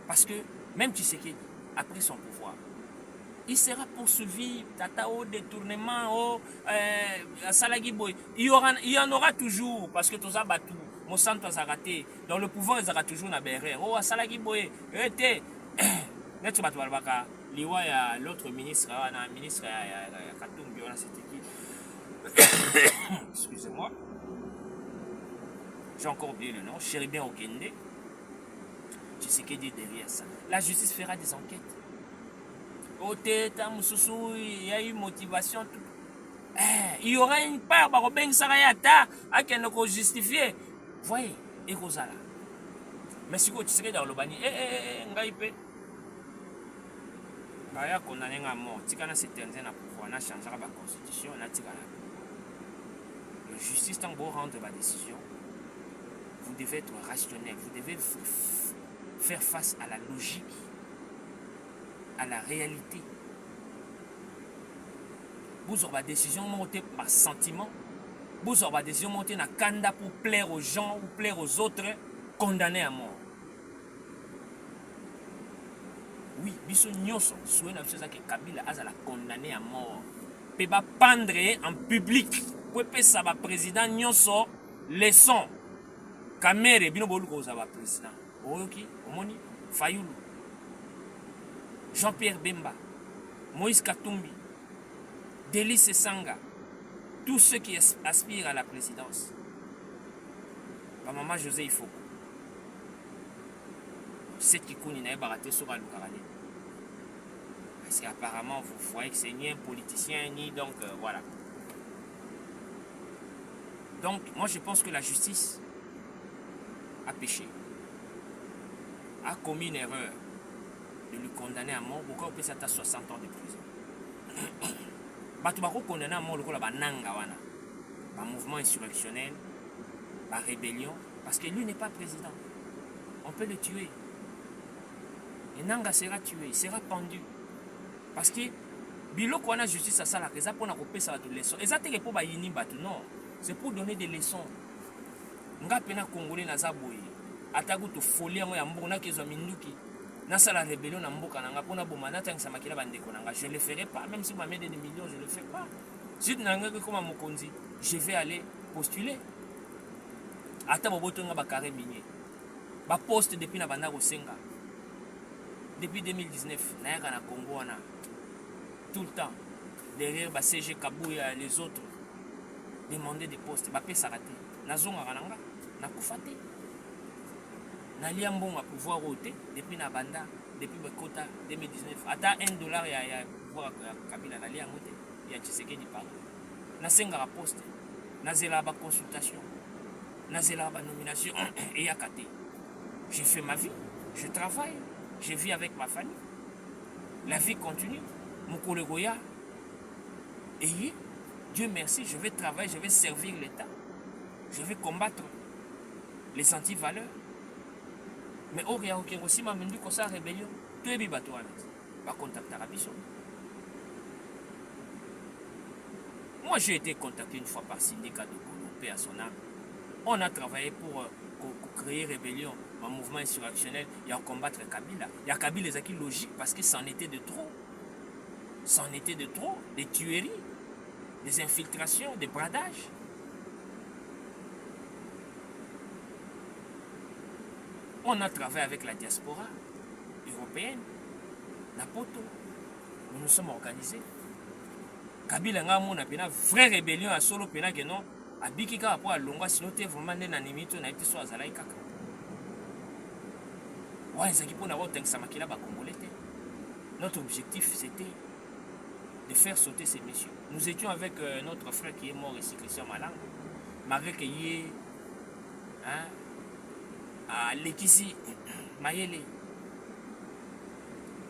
Parce que même Tshisekedi, après son pouvoir, il sera poursuivi, au détournement, à Salagiboy. Il y en aura toujours, parce que tous abattus, Monsanto a raté. Dans le pouvoir, ils auront toujours na berre. Oh, à Salagiboy, l'autre ministre, Katumbi, c'était qui? Excusez-moi. J'ai encore oublié le nom, Chéribien Okende. Tu sais qu'il dit derrière ça. La justice fera des enquêtes. Au Teta, Moussoussou, il y a eu motivation. Il y aura une part, Barobeng Sarayata, à qui ne justifier. Voyez, et Rosala. Mais si tu sais dans le bani, Ngaïpe. Baya condamné à mort. Tikana s'éternise à pouvoir, on a changé la constitution, on a tiré. La justice, tant beau rendre la décision. Vous devez être rationnel, vous devez faire face à la logique, à la réalité. Vous aurez la décision montée par sentiment, vous aurez la décision montée dans Kanda pour plaire aux gens ou plaire aux autres, condamnés à mort. Oui, biso nyoso, souhait n'a pas que Kabila a la condamné à mort. Peut pas pendre en public, peut ça va président nyoso leçon. Kamere bino boluko za président. Oyoki, omoni Fayoulou, Jean-Pierre Bemba, Moïse Katumbi, Délice Sanga, tous ceux qui aspirent à la présidence. Maman José Ifoko. C'est qui connaît n'a pas raté sur Aloukarane. Parce qu'apparemment vous voyez que c'est ni un politicien ni donc voilà. Donc moi je pense que la justice a péché, a commis une erreur de lui condamner à mort. Pourquoi on peut s'attendre à 60 ans de prison? Batubako condamné à mort le nanga wana, par mouvement insurrectionnel, par rébellion, parce que lui n'est pas président. On peut le tuer. Et Nanga sera tué, il sera pendu. Parce que biloko wana justice asalaka eza mpona kopesa bato leçon eza teke mpo bayini bato non c'est pour donner des leçons nga mpe na congolais naza boye ata kutu folie yango ya mboka nakezwa minduki nasala rébellion na mboka nanga mpona boma natangisa makila bandeko nanga je le ferai pas même si bamede des millions je le fais pas si nanga koma mokonzi je vais aller postuler ata bobotonga bakare minier baposte depuis na banda kosenga depuis 2019 nayaka na Congo wana tout le temps derrière CG Kabouya les autres demander des postes bapesaka te nazongaka nanga nakufa te nalia mbongo ya pouvoir oyo te depuis na banda depuis bakota 2019 ata $1 ya pouvoir ya Kabila nalia yango te ya Tshisekedi pardon nasengaka poste nazelaka baconsultation nazelaka banomination eyaka te je fais ma vie je travaille je vis avec ma famille la vie continue mokolo goya et Dieu merci je vais travailler je vais servir l'État je vais combattre les anti-valeurs mais au ria okenge osima mendu kosa rébellion toyebi bato wana bacontactaka biso. Moi j'ai été contacté une fois par syndicat de Golo, paix à son âme. On a travaillé pour créer rébellion, un mouvement insurrectionnel et à combattre Kabila. Il y a Kabila les acquis logiques parce que c'en était de trop. C'en était de trop, des tueries, des infiltrations, des bradages. On a travaillé avec la diaspora européenne, Napoto. Nous nous sommes organisés. Kabila nga mona pena vraie rébellion à solo pena que non abiki ka po alongwa sino te vraiment na nimito na ite so azalai kaka. Ouais, ça qui pour na tengsa makila ba congolais. Notre objectif c'était de faire sauter ces messieurs. Nous étions avec notre frère qui est mort ici, Christian Malanga. Malgré qu'il y ait à Lekisi Mayele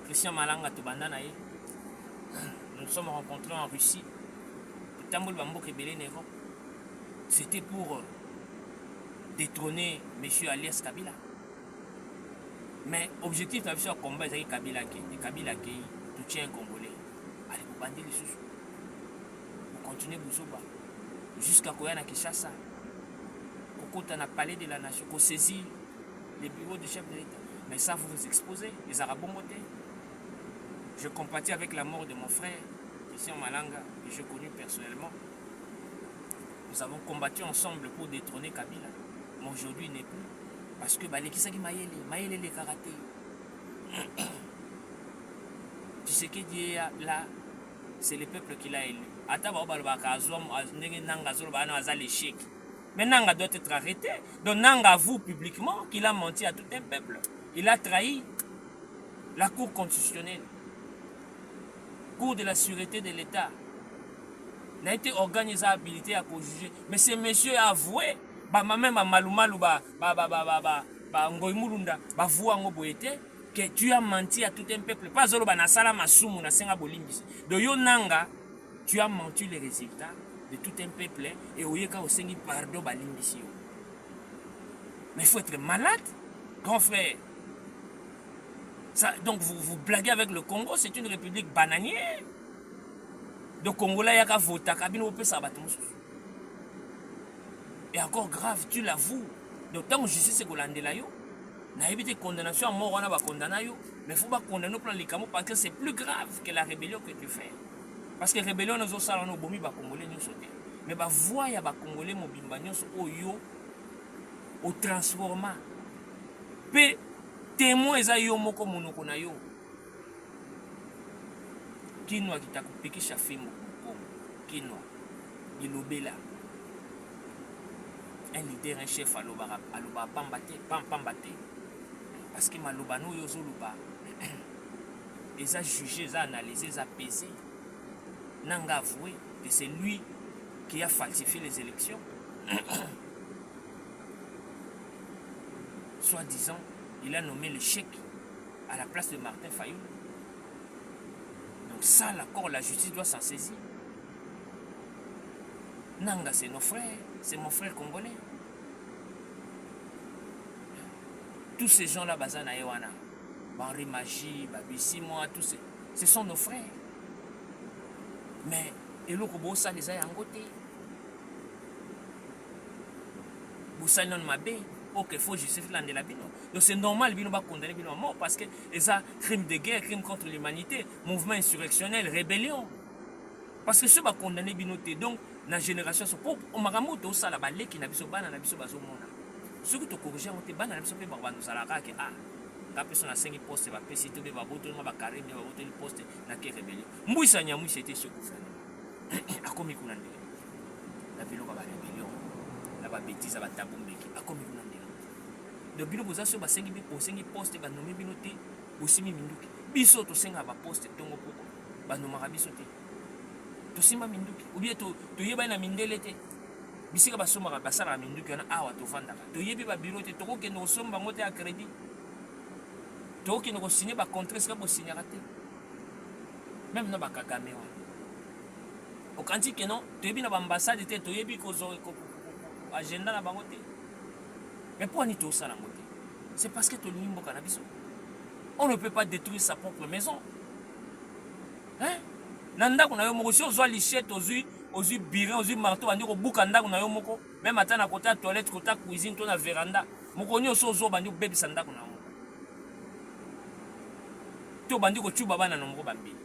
Christian Malanga Tobandana. Nous nous sommes rencontrés en Russie. C'était pour détrôner M. Alias Kabila. Mais l'objectif de ce combat, c'est Kabila qui soutient un Congolais. Allez, vous bandez les sous. Vous continuez Bouzoba. Jusqu'à Koyana Kishasa. Quand on a parlé de la nation, qu'on saisit les bureaux du chef de l'État. Mais ça, vous vous exposez. Les Arabes ont voté. Je compatis avec la mort de mon frère, Christian Malanga, que j'ai connu personnellement. Nous avons combattu ensemble pour détrôner Kabila. Mais aujourd'hui, il n'est plus. Parce que Balekisaki Mayele les karaté. Tu sais qu'il dit là, c'est le peuple qui l'a élu. Mais Nanga doit être arrêté. Donc Nanga avoue publiquement qu'il a menti à tout un peuple. Il a trahi la Cour constitutionnelle. Cour de la sûreté de l'État n'a été organisé habilité à juger. Mais ce monsieur a avoué, même à Malumalu, que tu as menti à tout un peuple. Pas seulement à Nasala Masumu, na Senga Bolimbis. De Yonanga, tu as menti les résultats de tout un peuple et Oyeka Osengi pardon Balimbisio. Mais il faut être malade, grand frère. Ça, donc vous blaguez avec le Congo, c'est une république bananière. Donc Congolais yaka vota kabino peut sabattre. Et encore grave, tu l'avoues. Donc tant que justice c'est Golandela yo, na évité condamnation à mort on a ba condamner yo, mais faut pas condamner pour les camo parce que c'est plus grave que la rébellion que tu fais. Parce que rébellion nous osala no bomi ba Congolais nous sauter. Mais ba voix ya ba Congolais mobimba nyonso oyo au transforma. Pe témoin eza yo moko monoko na yo kinwa kitakupikisha fimbo kinwa bilobela un leader un chef aloba pambate parce que maloba no yo zoluba eza jugé eza analysé eza pesé nanga avoué que c'est lui qui a falsifié les élections soi-disant. Il a nommé le chèque à la place de Martin Fayou. Donc ça, l'accord, la justice doit s'en saisir. Nanga, c'est nos frères. C'est mon frère congolais. Tous ces gens-là, Bazana Ewana, Henri Magie, Babi Simoa, tous ces... ce sont nos frères. mais eloko bosala eza yango te bosali nano mabe ok faut justifier landela bino donc c'est normal bino bakondamne bino à mort parce que eza crime de guerre, crime contre l'humanité, mouvement insurrectionnel, rébellion parce que ceux bakondamne bino te donc na génération so po makambo tosala baleki na biso bana na biso bazomona soki tokorige yango te bana na biso mpe bandozalaka ke nga mpe so nasengi poste bapesi to mpe babotoli nga bakarine babotoli poste nake rébellion mbwisa nyamwisa ete chez gouvernement akomi kuna ndenge na biloko ya barébellion na babétise ya batabumbeki akomi kuna ndenge donc bino boza so basengi bosengi poste banome bino te bosimi minduki biso tosengaka baposte ntongo poko banomaka biso te tosimba minduki obie toyebani na mindele te bisika basombaka basalaka minduki wana awa tovandaka toyebi babiro te tokokende kosomba yango te ya crédit tokokende kosigne bacontre esika bosignaka te même na bakagame wana okanti ke non toyebi na baambassade te toyebi agenda na bango te mais mpo ani tosala yango te c'est parce que tolingi mboka na biso on ne peut pas détruire sa propre maison hein na ndako na yo moko si ozwa lichette ozwi birin ozwi marteau bandi kobuka ndako na yo moko même ata na kota toilette kota cuisine to na véranda moko nyonso ozwa bandi kobebisa ndako na yo moko to bandi kocuba bana na moko bambeli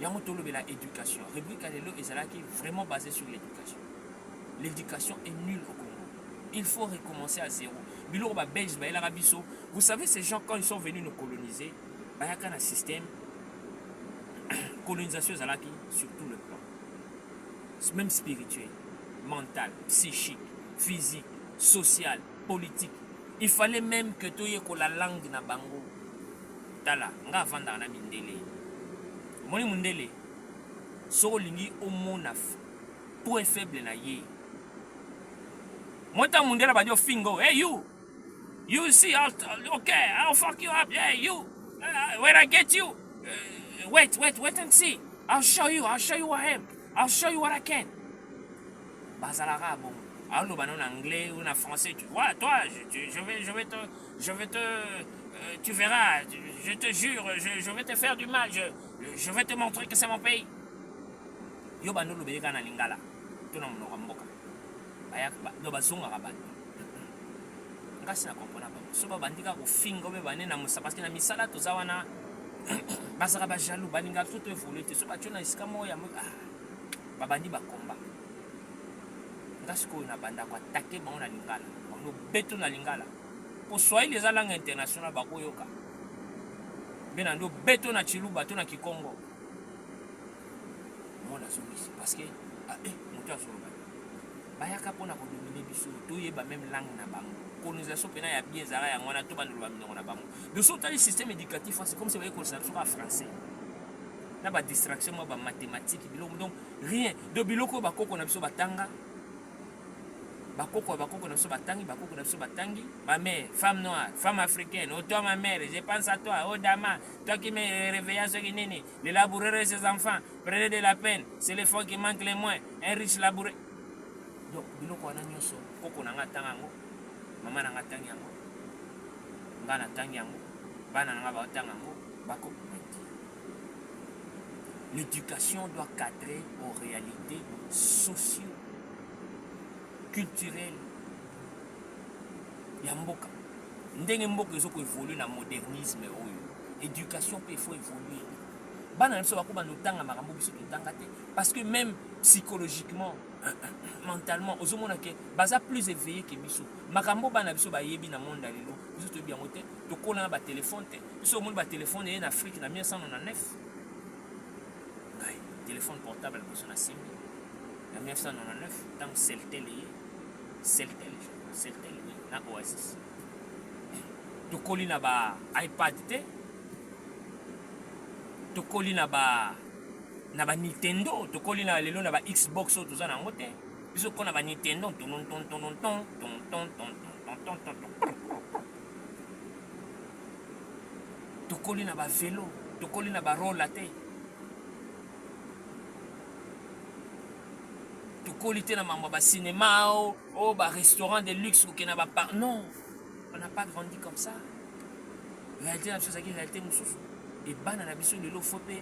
yango tolobela éducation rubrique ya lelo ezalaki vraiment basée sur l'éducation. L'éducation est nulle au Congo. Il faut recommencer à zéro. Biloko ba belge ba elaka biso. Vous savez ces gens quand ils sont venus nous coloniser, ba yaka na système colonisation ezalaki sur tout le plan. Même spirituel, mental, psychique, physique, social, politique. Il fallait même que tu aies la langue na bango. Tala, nga vanda na mindele. Moni mundele. So lingi omonaf. Point faible na ye. Monta mundele ba dio fingo. Hey you. You see okay, I'll fuck you up. Hey you. Where I get you. Wait and see. I'll show you what I am. I'll show you what I can. Bazalaka bon. Alors en anglais ou en français, tu vois, toi, je vais te, tu verras, je te jure, je vais te faire du mal, je vais te montrer que c'est mon pays. Yo bano lo beka na lingala, to na mnoka mboka. Bayak ba, do bazunga kabani. Ngasi na comprendre pas. So ba bandika ko fingo be bane na musa parce que na misala to zawana bazaka ba jaloux baninga tout évoluer te so ba tuna iska moya ba bandi ba combat. Ngasi ko na banda ko attaquer bango na lingala. Bango beto na lingala. Pour Swahili les langues internationales ba ko yoka. Bena ndo beto na Chiluba to na Kikongo. Mona solution parce que moto asoba. Bayaka pona ko dominer biso to yeba même langue na bango. Colonisation pena ya bien zara ya ngona to bandu ba minoko na bango. De so tali système éducatif c'est comme si vous voyez colonisation en français. Na ba distraction ba mathématiques biloko donc rien de biloko ba koko na biso batanga. Bakoko na biso batangi ma mère femme noire femme africaine oh toi ma mère je pense à toi oh dama toi qui me réveilles ce qui nini les laboureurs ses enfants prenez de la peine c'est les fonds qui manquent les moins un riche laboureur donc biloko wana nyonso koko na nga tangango mama na nga tangango ngana tangango bana na nga ba tangango bako. L'éducation doit cadrer aux réalités sociales culturel ya mboka ndenge mboka ezoko évoluer na modernisme oyo éducation peut faut évoluer bana na biso bakoba notanga makambo biso totanga te parce que même psychologiquement mentalement ozomona ke baza plus éveillé que biso makambo bana biso bayebi na monde lelo biso toyebi yango te tokola na ba téléphone te biso omoni ba téléphone en Afrique na 1999 ngai téléphone portable biso na simbi na 1999 tant Celtel na Oasis tokoli na ba iPad te tokoli na ba Nintendo tokoli na lelo na ba Xbox o toza nango te biso ko na ba Nintendo tokoli na ba vélo tokoli na ba roller te qualité na mambo ba cinéma ou ba restaurant de luxe ou na ba non on n'a pas grandi comme ça réalité na biso qui réalité mususu et bana na biso lelo faut pe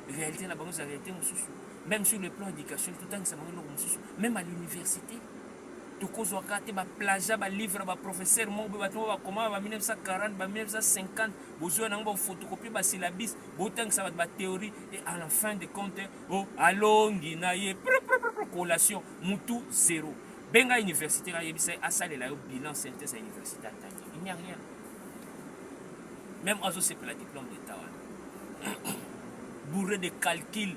réalité na bango za réalité mosusu. Même sur le plan éducation totangisa bango eloko mosusu. Même à l'université tokozwaka te baplagia balivre baprofesseur moko boye bato bakoma ba 1940 ba 1950 bozwa nango bafotokopie basyllabis botangisa bato bathéorie et à la fin de compte alongi na ye collation mutu zéro. Benga université la yebisa asalela yo bilan synthèse à université atangi. Il n'y a rien. Même oiseau c'est pour la diplôme d'état. Bourré de calcul,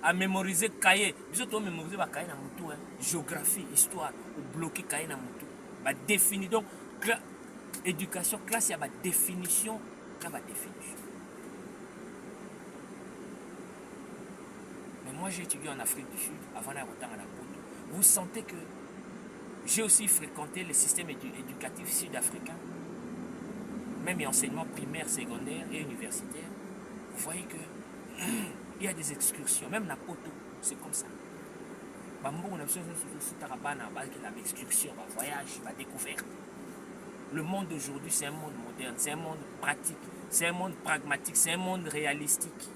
à mémoriser cahier. Biso to mémoriser ba cahier na mutu géographie, histoire, ou bloquer cahier na mutu. Ba définir donc éducation classe, il y a ba définition, Mais moi j'ai étudié en Afrique du Sud avant d'aller autant à la Poto. Vous sentez que j'ai aussi fréquenté le système éducatif sud-africain, même enseignement primaire, secondaire et universitaire. Vous voyez que il y a des excursions, même la Poto, c'est comme ça. On a excursion, voyage, découverte. Le monde d'aujourd'hui, c'est un monde moderne, c'est un monde pratique, c'est un monde pragmatique, c'est un monde réalistique.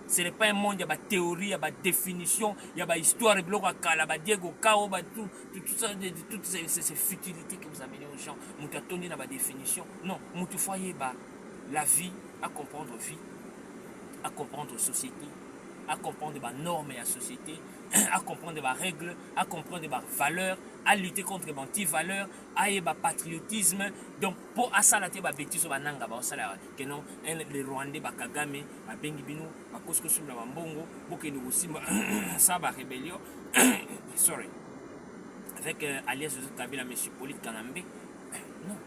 Ce n'est pas un monde, il y a des théories, il y a des définitions, il y a des histoires, il y a des Diego Kao, toutes ces futilités que vous amenez aux gens. Vous avez des définitions. Non, vous voyez la vie, à comprendre vie, à comprendre société, à comprendre les normes et la société, à comprendre les règles, à comprendre les valeurs, à lutter contre les anti-valeurs, à y avoir patriotisme. Donc, pour ça, la bêtise, que non, les Rwandais, Kagame, Bengibino, Kosko Sumla Mbongo, Bokeno aussi, ça va rébellion. Sorry. Avec alias Joseph Kabila, M. Polyte Kanambe. Non.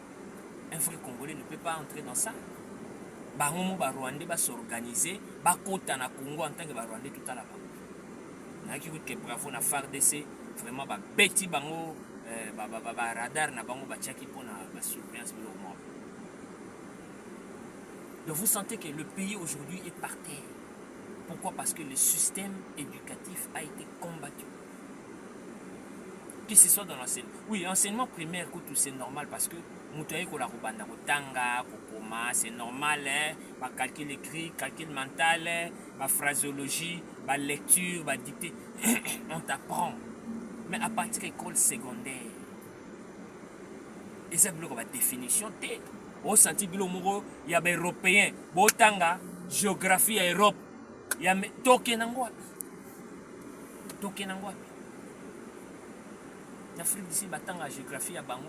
Un vrai Congolais ne peut pas entrer dans ça. Bangomo ba Rwandais va s'organiser, ba kota na Congo en tant que ba Rwandais tout à l'heure. Na ki que bravo na FARDC, vraiment ba beti bango ba radar na bango ba tchaki pour na ba surveillance de l'homme. Donc vous sentez que le pays aujourd'hui est par terre. Pourquoi? Parce que le système éducatif a été combattu. Que ce soit dans l'enseignement. Oui, l'enseignement primaire, c'est normal parce que c'est normal, hein? Calcul écrit, calcul mental, phraseologie, lecture, dictée. On t'apprend. Mais à partir de l'école secondaire, et ça, il y a une définition. Au senti il y a des Européens, Botanga, géographie à Europe. Il y a Tokenangwa. L'Afrique d'ici, batanga géographie à Bango,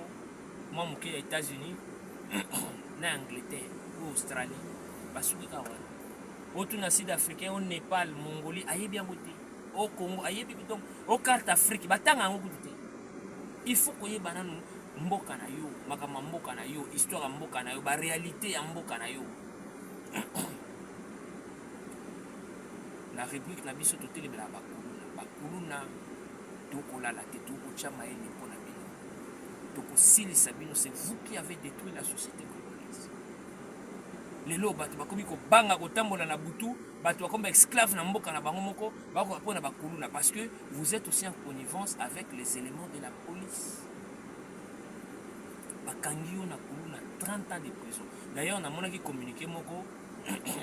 moi, je suis aux États-Unis, en Angleterre, ou Australie, au Sud-Africain, au Népal, Mongolie, aïe bien beauté, au Congo, aïe bien donc, au carte Afrique, batanga en beauté. Il faut qu'il y ait banane mboka na yo, makama mboka na yo, histoire mboka na yo, ba réalité mboka na yo. La République n'a pas sauté les bakuluna. C'est vous qui avez détruit la société congolaise. Les lots, parce que vous êtes aussi en connivence avec les éléments de la police. 30 ans de prison. D'ailleurs, on a communiqué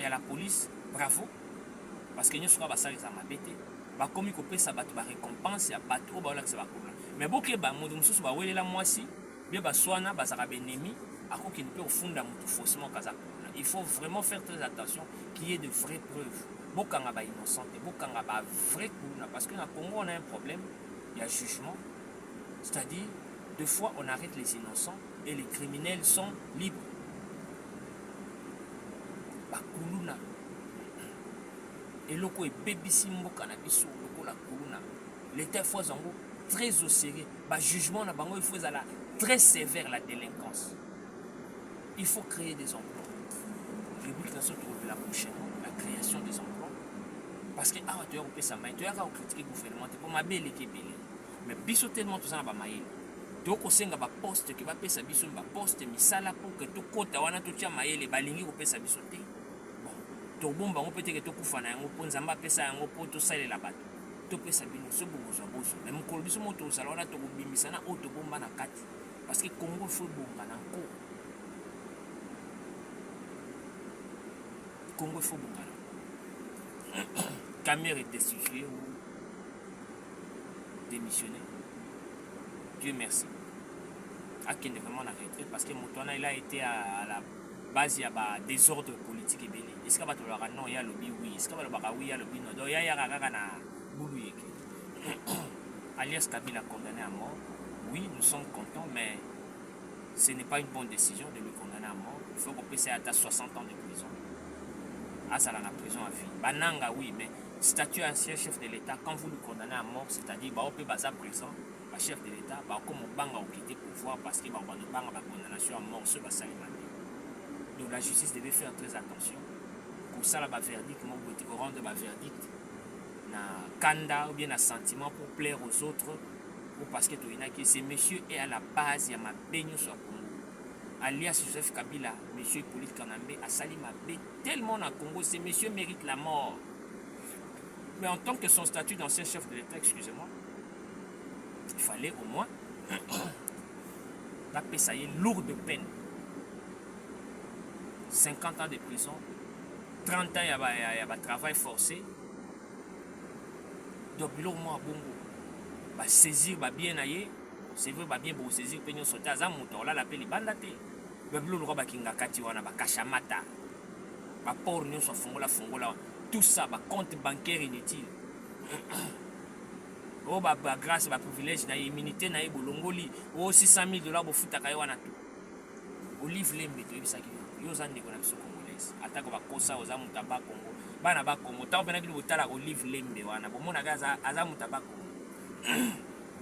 à la police, bravo, parce que nous sommes pas ça les amabétés. Bakomi kopé ça bat ba récompense ya bato ba la ça mais boké ba modo mususu ba welela mwasi bien ba swana ba zaka benemi akoki ne peut funda mutu faussement kaza. Il faut vraiment faire très attention qu'il y ait de vraies preuves. Bokanga ba innocent, bokanga ba vrai kuna parce que na Congo on a un problème, il y a jugement. C'est-à-dire deux fois on arrête les innocents et les criminels sont libres. Bakuluna et loko et bébissi mboka na biso loko la kuluna l'état faut zango très au sérieux ba jugement na bango il faut la très sévère la délinquance. Il faut créer des emplois. République nationale de la prochaine la création des emplois parce que ah tu as coupé ça mais tu as critiquer gouvernement pour ma belle équipe mais biso tellement tout ça ba maïl donc osenga ba poste qui va pesa biso ba poste misala pour que tout kota wana tout tia maïl balingi ko pesa biso te. Tobomba on peut être tokufa na yango po nzamba pesa yango po to salela bato to pesa bino so bozo bozo mais mon kolobiso moto salona to bimbisa na o to bomba na kati parce que Congo faut bomba na ko Congo il faut bongala. Camer est destitué ou démissionné. Dieu merci. Akende vraiment la retraite parce que Moutouana il a été à la base il y a des désordre politique et belé. Est-ce que tu vas non il y a le oui, est-ce que tu vas oui il y a le oui non, il y a na boulou. Alias Kabila condamné à mort. Oui, nous sommes contents, mais ce n'est pas une bonne décision de lui condamner à mort. Il faut qu'on puisse être à 60 ans de prison. Ah, ça la prison à vie. Bananga, oui, mais statut ancien chef de l'État, quand vous le condamnez à mort, c'est-à-dire, on peut baser prison, le chef de l'État, comme on banga au quitter pouvoir parce qu'il va avoir une condamnation à mort sur la salimanie. Donc la justice devait faire très attention. Pour ça, la verdict, on rendre le verdict, na kanda ou bien un sentiment pour plaire aux autres, ou parce que ce monsieur est à la base, il y a ma baigne sur Congo. Alias Joseph Kabila, monsieur Hippolyte Kanambe, a sali ma baigne tellement à Congo, ce monsieur mérite la mort. Mais en tant que son statut d'ancien chef de l'État, excusez-moi, il fallait au moins taper ça y est lourde peine. 50 ans de prison, 30 ans il y a travail forcé. Donc il au moins bongo. Bah saisir bah bien aillé, c'est vrai bah bien pour saisir peignon sauter à zamuto là l'appel bandate. Bah bilo le roba kinga kati wana ba kashamata. Ba por nyo so fongola tout ça ba compte bancaire inutile. Oh bah grâce bah privilège na immunité na bolongoli oh $600,000 bo futa kayo wana tout. Olive lembe to ebisa ki yo zande ko na biso congolaise. Atako ba kosa o zamuta ba Congo. Bana ba Congo ta pena bino botala olive lembe wana bo mona gaza azamuta ba Congo.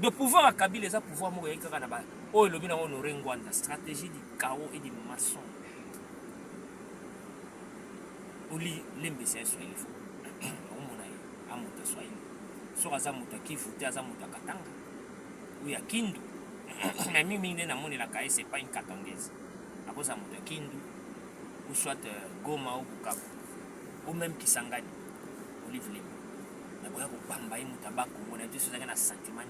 De pouvoir à Kabila, les pouvoir mourir quand on a oh le bien on aurait une stratégie du chaos et du maçon. Oli l'embêcher sur il faut. On mona a muta soit il. Sur azamuta qui foutait azamuta katanga. Oui à Kindu. Mais mimi na moni la kae c'est pas une katangaise. À cause azamuta Kindu ou soit Goma ou Bukavu ou même Kisangani. Olive lembe. Mais boya ko bamba yi mutaba Congo na juste ça na sentiment.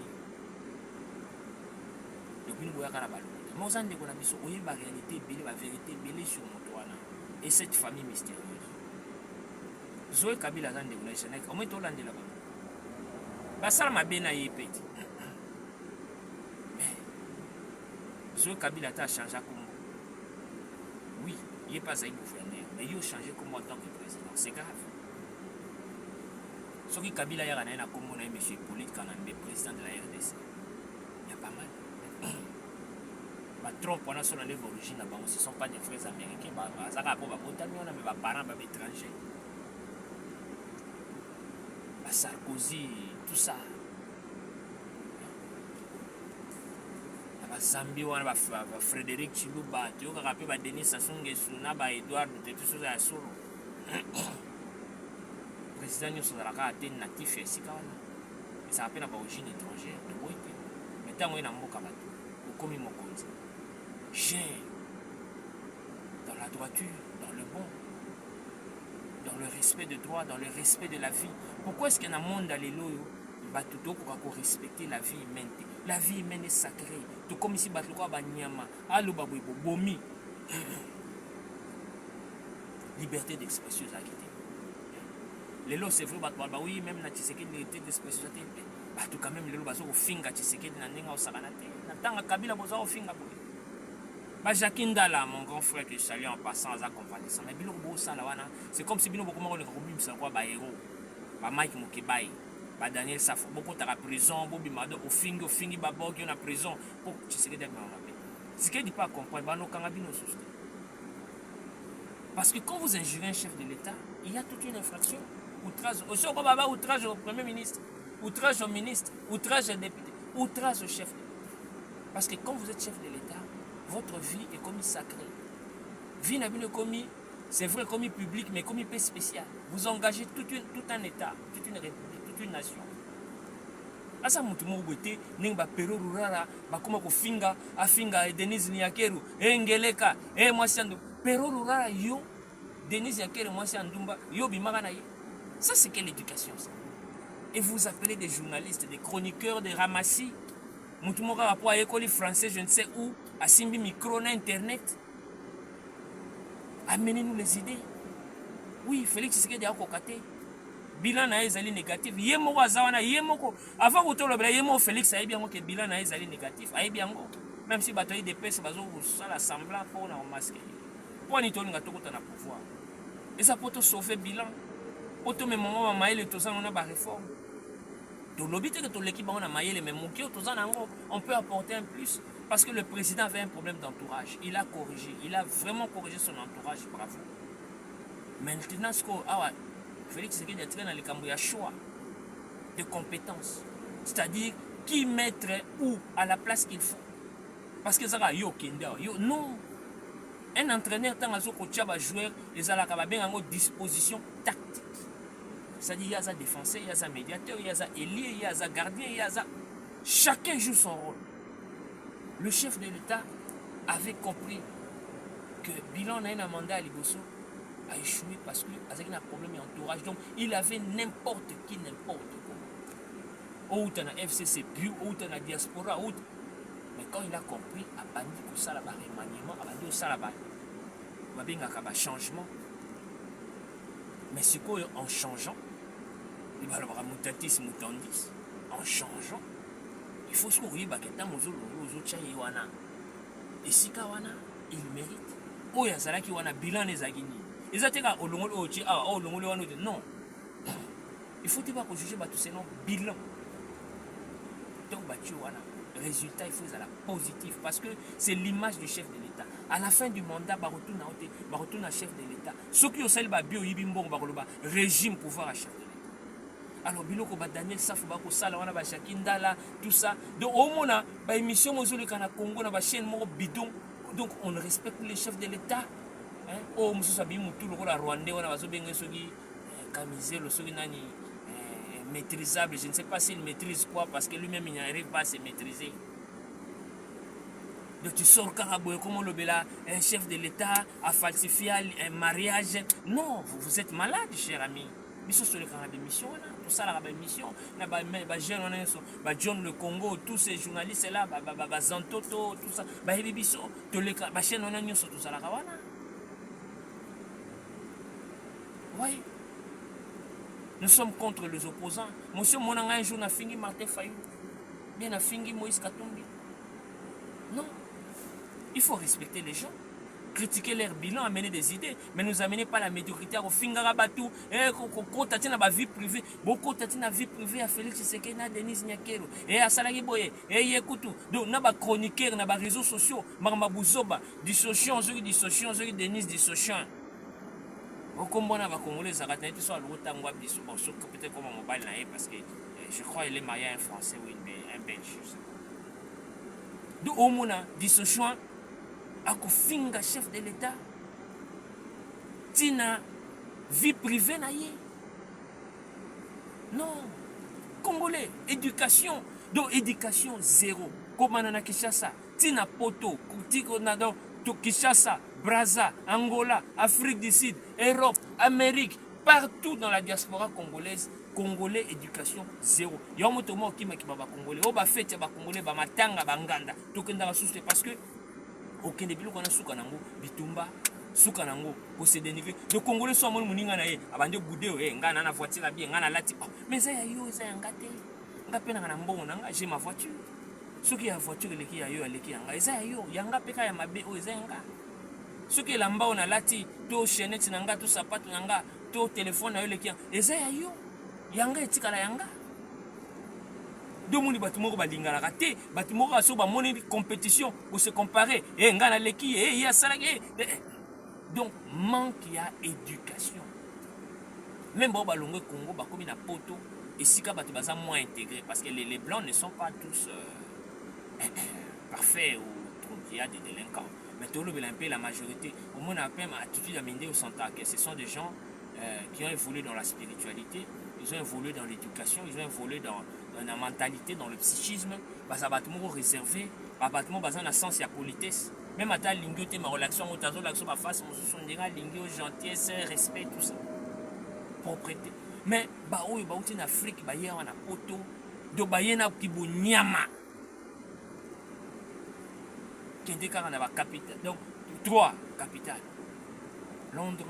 Depuis nous voyons Karabalo. Mais on s'en dit qu'on a mis sur la réalité, la vérité, belé sur Motoana. Et cette famille mystérieuse. Zoé Kabila zande kuna Sénégal. On met au land là-bas. Basal m'a bien aïe petit. Mais Zoé Kabila a changé à Congo. Oui, il n'est pas un gouverneur, mais il a changé comme en tant que président. C'est grave. Ce qui Kabila a gagné à Congo, M. Hippolyte Kanambe, président de la RDC. Il y a pas mal. Trump on a son origine là-bas, ce ne sont pas des frères américains, ça va pour mais parents étrangers. Sarkozy, tout ça. Zambie, on a Frédéric Chiluba, tu as rappelé Denis Sassou Nguesso, Edouard, tout ça, solo. Le président nous sommes été natif et ça s'appelle l'origine étrangère. Mais tant qu'on est dans le Mokabato, comme il m'a dit. J'ai dans la droiture, dans le bon, dans le respect de droit, dans le respect de la vie. Pourquoi est-ce qu'il y a un monde dans les lois pour respecter la vie humaine? La vie humaine est sacrée. Tout comme ici, bomi. Liberté d'expression, les lois, c'est vrai, oui, même la liberté d'expression, tout quand même les lois, finga Tshisekedi na ninga osakanate. Natanga Kabila boza finga boy. Bajakindala, mon grand frère que je salue en passant à convalescent. Mais bilo bosa la wana, c'est comme si bino beaucoup moins on ça quoi ba héros. Ba Mike Mukebai, ba Daniel Safo, beaucoup ta prison, bobi mado au fingi ba boki na prison pour Tshisekedi na mabe. Ce qui dit pas comprendre ba no kanga bino souci. Parce que quand vous injurez un chef de l'État, il y a toute une infraction. Outrage, outrage au Premier ministre, outrage au ministre, outrage au député, outrage au chef de l'État. Parce que quand vous êtes chef de l'État, votre vie est commis sacrée. Vie n'a pas commis, c'est vrai, commis public, mais commis peu spécial. Vous engagez tout un État, toute une république, toute une nation. Asa mutu mobwete ninga pero rurara bakoma ko finga afinga Denise Nyakeru engeleka mwasiando pero rurara yo Denise Nyakeru mwasiandumba yo bimaka na ye. Ça, c'est quelle éducation, ça? Et vous appelez des journalistes, des chroniqueurs, des ramassis. Moutoumora rapport à l'école français, je ne sais où, à Simbi Micro, Internet. Amenez-nous les idées. Oui, Félix Tshisekedi a kokaté. Bilan na ezali négatif. Yemoko azawana yemoko. Avant que tolo bela yemoko Félix a bien que bilan na ezali négatif. A bien go. Même si bataille de paix bazo ça l'assemblant pour na masquer. Pour ni tolinga tokota na pouvoir. Et ça pour te sauver bilan. Pour te même moment maïle tozana on a ba réforme. Donc l'obité que tout l'équipe on a maïle mais mon tozana on peut apporter un plus parce que le président avait un problème d'entourage. Il a corrigé, il a vraiment corrigé son entourage, bravo. Maintenant ce que Félix Tshisekedi a tiré dans les cambouis, il y a choix de compétences. C'est-à-dire qui mettre où à la place qu'il faut. Parce que ça va yo kenda yo non. Un entraîneur tant à coach va joueur les ala ka bien en disposition tactique. C'est-à-dire il y a ça défenseur, il y a ça médiateur, il y a ça ailier, il y a ça gardien, il y a ça chacun joue son rôle. Le chef de l'État avait compris que bilan n'a un mandat à Liboso a échoué parce qu'il avait un problème d'entourage. Donc il avait n'importe qui, n'importe quoi. Ou tu as FCC, ou tu as diaspora, ou mais quand il a compris, il a bandi que ça là-bas, remaniement, il a bandi que ça là-bas, il y a un changement. Mais c'est quoi en changeant? Il va y avoir un mutatis mutandis. En changeant, il faut se courir, et si Kawana, il mérite. Oh, il y a ça qui wana bilan les agini. Ils ont dit non. Il faut pas juger tout ces noms bilan. Donc, résultat, il faut être positif parce que c'est l'image du chef de l'État. À la fin du mandat, il retourne à chef de l'État. Ceux qui ont fait le régime pouvoir à chef de l'État. Alors, biloko Daniel Safou bako sala wana ba Shakindala tout ça. Donc au moins ba émission mozuli kana Congo na ba chaîne moko bidon. Donc on respecte les chefs de l'État. Hein? Oh mususa bi mutu loko la Rwandais wana bazo benga soki Kamizelo soki nani maîtrisable, je ne sais pas s'il maîtrise quoi parce que lui-même il n'arrive pas à se maîtriser. Donc tu sors Karaboye comme le bela, un chef de l'État a falsifié un mariage. Non, vous êtes malade, cher ami. Biso sur le canal de mission là, tout ça là, mission, na ba jeune on est ba John le Congo, tous ces journalistes là, ba Zantoto, tout ça, ba biso, to le ba chaîne on a nyoso tout ça là wana. Oui. Nous sommes contre les opposants. Monsieur Monanga un jour n'a fini Martin Fayou. Bien a fini Moïse Katumbi. Non. Il faut respecter les gens. Critiquer leur bilan, amener des idées, mais nous amener pas la médiocrité au fingara batou, ko tatina ba vie privée, beaucoup tatina vie privée à Félix Tshisekedi na Denise Nyakero, et à Salagi Boye, et Yekutu. Donc na ba chroniqueur na ba réseaux sociaux, Marma Bouzoba, dissociation, Denise dissociation. Okombona ba congolais zakatana tu soit l'autre ngwa biso, bon peut-être comme mobile na parce que je crois il est marié à un français ou un belge. Donc au mona dissociation akofinga chef de l'État tina vie privée na ye. Non, Congolais, éducation, donc éducation zéro. Comme na Kinshasa, tina poto, kutiko na donc Kinshasa, Brazza, Angola, Afrique du Sud, Europe, Amérique, partout dans la diaspora congolaise, Congolais éducation zéro. Yomo tomo ki makibaba Congolais, o ba fete ba Congolais ba matanga ba nganda. Tokenda souci parce que aucun des biloko na suka nango bitumba suka nango pour se dénigrer. Le Congolais soit mon muninga na ye abande boudé ngana na voiture bien ngana lati mais ça yo ça ngate ngape na mbongo nanga j'ai ma voiture. Ce qui a voiture leki ya yo leki yanga ça yo yanga peka ya mabe o zenga. Ce qui lamba on a lati to chaînette nanga to sapato nanga to téléphone na yo leki yanga ça yo yanga etika la yanga. Deux moni batumoko balingana raté batumoko aso ba moni compétition pour se comparer et ngana leki et ya salagi donc manque ya éducation même bon balongo Congo ba komi na poto et sika batu baza moins intégrés parce que les blancs ne sont pas tous parfaits ou il y a des délinquants mais tout le un peu la majorité au moins a même attitude à miner au centre que ce sont des gens qui ont évolué dans la spiritualité, ils ont évolué dans l'éducation, ils ont évolué dans la mentalité, dans le psychisme, parce que bâtiment réservé, bâtiment basé dans sens et la politesse. Même à ta ligne, ma relation, ta relation, ma face, mon son dira ligne, gentillesse, respect, tout ça. Propreté. Mais bah oui, bah en Afrique, bah hier on a poto, de bah hier on a kibu nyama. Kende car on a capitale. Donc 3 capitales. Londres,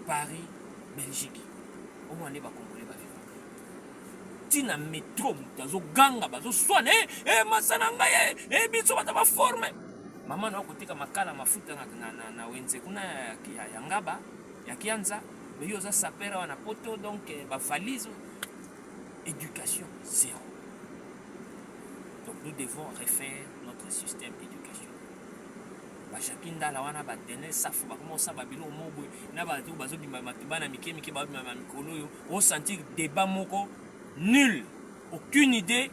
Paris, Belgique. Au moins, les Congolais va vivre. Tina métro, tazo ganga, bazo soine, masananga, biso va former. Maman na côté comme makala mafuta na wenze kuna ya ngaba ya kianza, mais yo za sapera wana poto donc ba valise éducation zéro. Donc nous devons refaire notre système d'éducation. Bajakinda la wana ba denel safu ba comment ça ba bilo mobo na ba tu bazo bima matibana mikemi ba bima mikolo yo on sentir débat moko nul, aucune idée,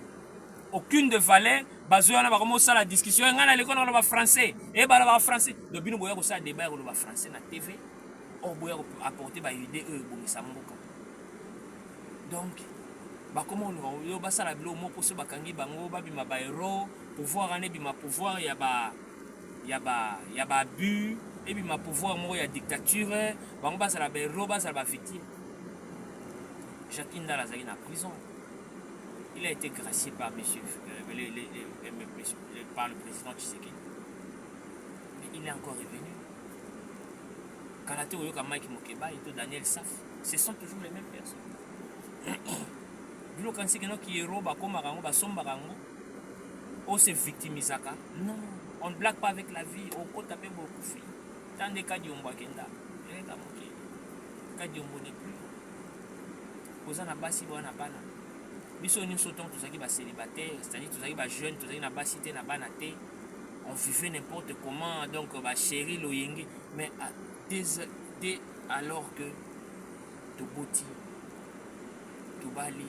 aucune de valeur. Bazoana ba comment ça la discussion ngana l'école na ba français et ba la français donc bino boya ko ça débat ko ba français na TV on boya apporter ba idée eux bongisa mboka. Donc ba comment on yo ba ça la bilo moko so bakangi bango ba bima ba héros pouvoir ane bima pouvoir ya ba abus et puis ma pouvoir moi ya dictature bango ba ça la ba héros ba ça la victime. Jacques Ndala Zaghi en prison. Il a été gracié par par le président Tshisekedi. Mais il est encore revenu. Kalate Oyoka Mike Mokeba et Daniel Saf, ce sont toujours les mêmes personnes. Bilo kansi keno ki héros ba koma rango ba somba rango. On se victimisaka. Non, on ne blague pas avec la vie. On peut taper beaucoup de filles. Tant de cas d'Yombo Kenda. Cas d'Yombo n'est plus. Kozana basi bwana bana. Biso ni soton tout ça qui va célibataire, c'est-à-dire tout ça qui va jeune, tout ça qui n'a pas cité na bana té. On vivait n'importe comment donc va chéri loyenge mais dès alors que to boti to bali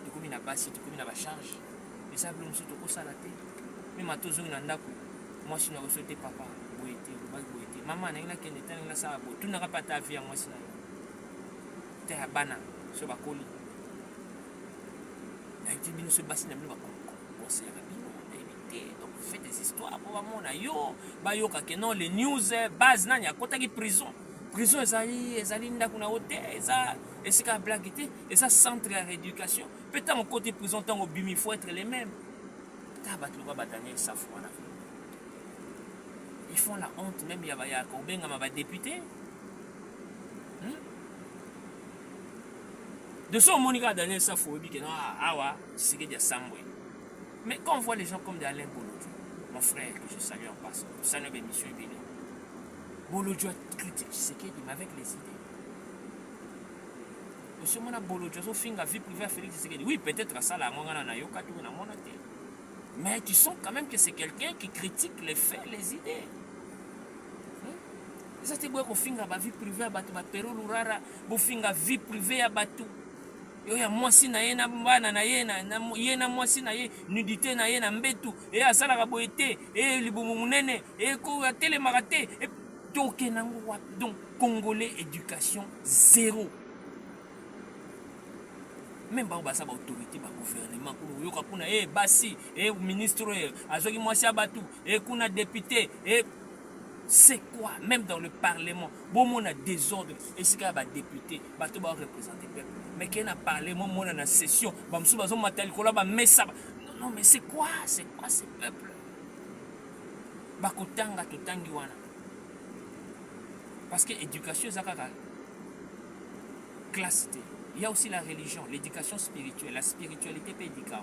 to komi na basi to komi na ba charge. Et ça blum so to ko sala té. Mais matozo na ndako. Moi je n'ai sauté papa, boité, boité. Maman na ina kende tana na sa bo. Tu n'auras pas ta vie à moi sina. Té bana. Sur la colis. Il se basse dans le conseil donc fait des histoires pour mon ayo bayoka que non les news base nani à côté de prison ezali ndakuna hôtel eza esika blague et ça centre à rééducation peut-être mon côté prison tant au bimi faut être les mêmes tabat le ba Daniel Safou en Afrique ils font la honte même il y a Kobenga ma député. De son Monica Daniel Safou, c'est que des Samboué. Mais quand on voit les gens comme des Alain Bolodjo, mon frère que je salue en passant, je salue l'émission Ebélé. Bolodjo critique Tshisekedi, mais avec les idées. Monsieur Mona Bolodjo, so finga vie privée à Félix Tshisekedi. Oui, peut-être à ça, la Mongana na yoka tout na monate. Mais tu sens quand même que c'est quelqu'un qui critique les faits, les idées. Ça te boit qu'on finga ba vie privée à batu, ba pero lurara, bo finga vie privée à batu. Yo ya mwasi na ye na bana na ye na mwasi na ye nudité na ye na mbetu e asala ka boete e libumu munene e ko tele marate e toke nango wa donc congolais éducation zéro. Même ba ba sa ba autorité ba gouvernement ko yo ka kuna e basi e ministre azoki mwasi abatu e kuna député e c'est quoi même dans le parlement bon on a désordre et c'est qu'il député bato ba représenter peuple mais qui a parlé mon on a une session bamsou bazo matal kola ba messa non mais c'est quoi ce peuple bakotanga totangi wana parce que éducation zakaka classe il y a aussi la religion l'éducation spirituelle la spiritualité peut éduquer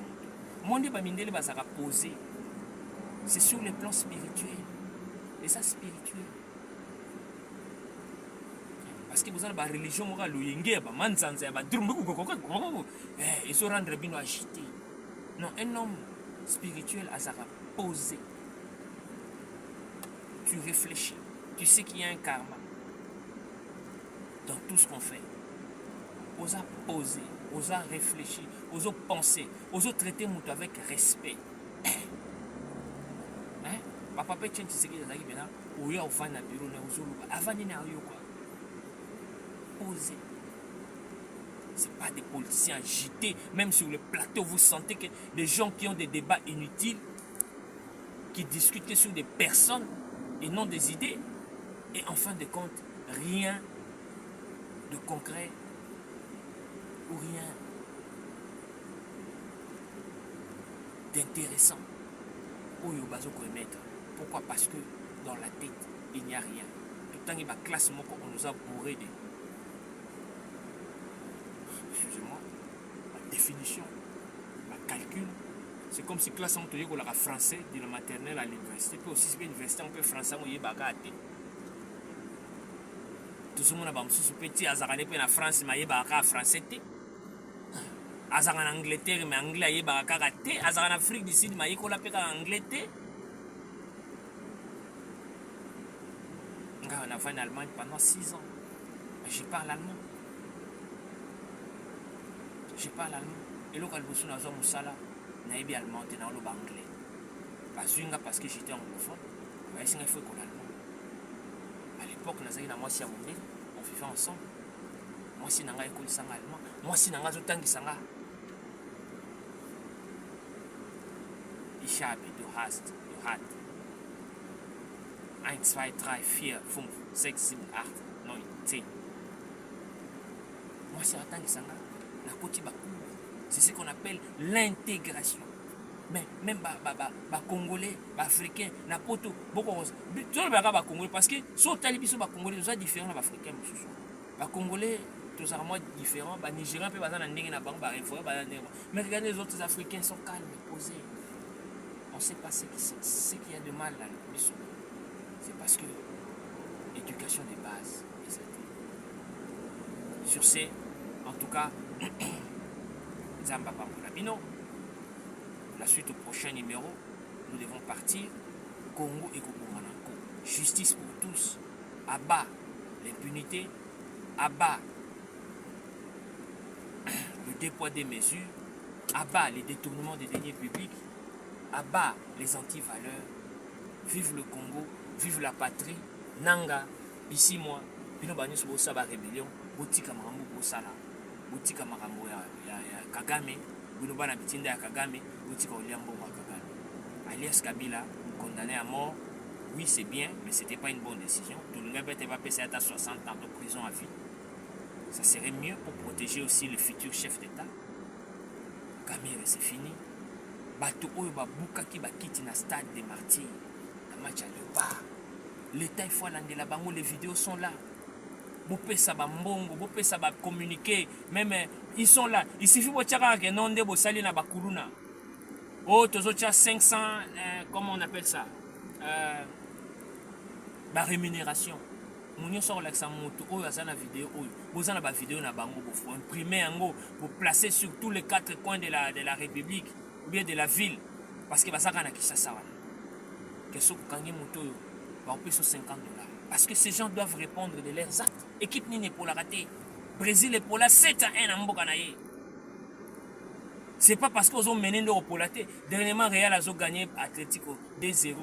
monde ba mindele bazaka poser c'est sur le plan spirituel. Et ça spirituel. Parce que vous avez la religion morale, ils se rendent bien agité. Non, un homme spirituel a sa posé. Tu réfléchis. Tu sais qu'il y a un karma. Dans tout ce qu'on fait. Osa poser, osa réfléchir, osa penser, osa traiter mutu avec respect. Papa peut changer ce qui est arrivé là, ou il y a au fan à bureau, avant de n'aller quoi. Posez. Ce n'est pas des politiciens agités, même sur le plateau, vous sentez que des gens qui ont des débats inutiles, qui discutent sur des personnes et non des idées, et en fin de compte, rien de concret ou rien d'intéressant. Où il y a pourquoi? Parce que dans la tête, il n'y a rien. Tout le temps, il y a une classe, on nous a bourré définition, calcul. C'est comme si classe on te dit qu'on a français de la maternelle à l'université, puis aussi c'est l'université on peut français on y bagate. Tout ce monde a bamsou petit azarane pe na France ma yebaka français té. Azarane en Angleterre mais anglais yebaka té, azarane en Afrique du Sud ma yikola pe ka anglais té. On a fait en Allemagne pendant 6 ans. Mais je parle allemand. Je parle allemand. Et là, quand je suis dans un sala, je suis allemand, je suis anglais. Parce que j'étais anglophone, il faut qu'on allemand. À l'époque, on a moi si on vivait ensemble. Moi si on a école sans allemand. Moi si on a autant de sanga. Ich habe, du hast, du hat. 1, 2, 3, 4, 5, 6, 7, 8, 9, 10. Moi, c'est autant que ça. C'est ce qu'on appelle l'intégration. Mais même les Congolais, les Africains, n'importe où, beaucoup de choses. Tout le monde Congolais parce que si on a les Congolais, ils sont différents des Africains. Les Congolais, tous sont différents. Les Nigériens peuvent aller dans la banque, mais regardez les autres Africains, ils sont calmes, posés. On ne sait pas ce qu'il y a de mal là. C'est parce que l'éducation des bases. Sur ce, en tout cas, Zamba Pambolabino, la suite au prochain numéro, nous devons partir. Congo et Kokomanako. Justice pour tous. Abat l'impunité. Abat le déploiement des mesures. Abat les détournements des deniers publics. Abat les antivaleurs. Vive le Congo. Vive la patrie. Nanga. Ici moi. Bino Banyus Bosaba rébellion. Botika Marambo Bosala. Botika Marambo ya Kagame. Bino Bana Bitinda ya Kagame. Botika Oliambo ya Kagame. Alias Kabila, condamné à mort. Oui, c'est bien, mais ce n'était pas une bonne décision. Tout le monde n'était pas passé à 60 ans de prison à vie. Ça serait mieux pour protéger aussi le futur chef d'État. Kamere, c'est fini. Bato Oyo Babuka qui quitte le stade des martyrs. La match à Léopard. L'État, il faut aller là bango, les vidéos sont là. Bopé ça va mbongo, bopé ça va communiquer. Même ils sont là. Il suffit de dire que non de bosali na bakuluna. Oh, tu as 500, comment on appelle ça? La rémunération. Nous sommes là, vous avez une vidéo, vous avez une vidéo, vous imprimez vous placez sur tous les 4 coins de la République ou bien de la ville. Parce que vous avez Kinshasa. Que ce que vous va payer sur 50 $. Parce que ces gens doivent répondre de leurs actes. Équipe Nini pour la rater. Brésil est pour la 7-1 en Mbokanaye. C'est pas parce qu'ils ont mené le Repolaté. Dernièrement, Real a gagné Atlético 2-0.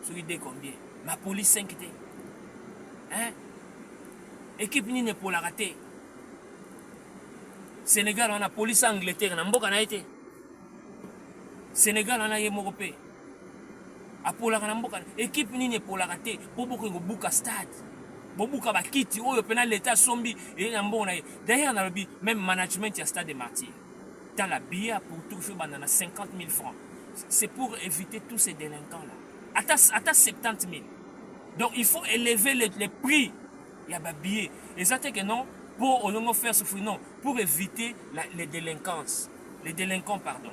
Sur l'idée combien? Ma police 5 t. Hein? Équipe Nini pour la rater. Sénégal, on a police Angleterre. On a été. Sénégal, on a Yémoropé. Équipe Nini pour la rater. Pour beaucoup de Bouka stade. Pour beaucoup de Kiti. Oh, l'État sombi. D'ailleurs, on a même management du stade des martyrs. Dans la billet pour tout faire 50 000 francs. C'est pour éviter tous ces délinquants-là. À 70 000. Donc il faut élever les prix. Il y a des billets. Et ça fait que non, pour faire ce fruit, non, pour éviter les délinquances. Les délinquants, pardon.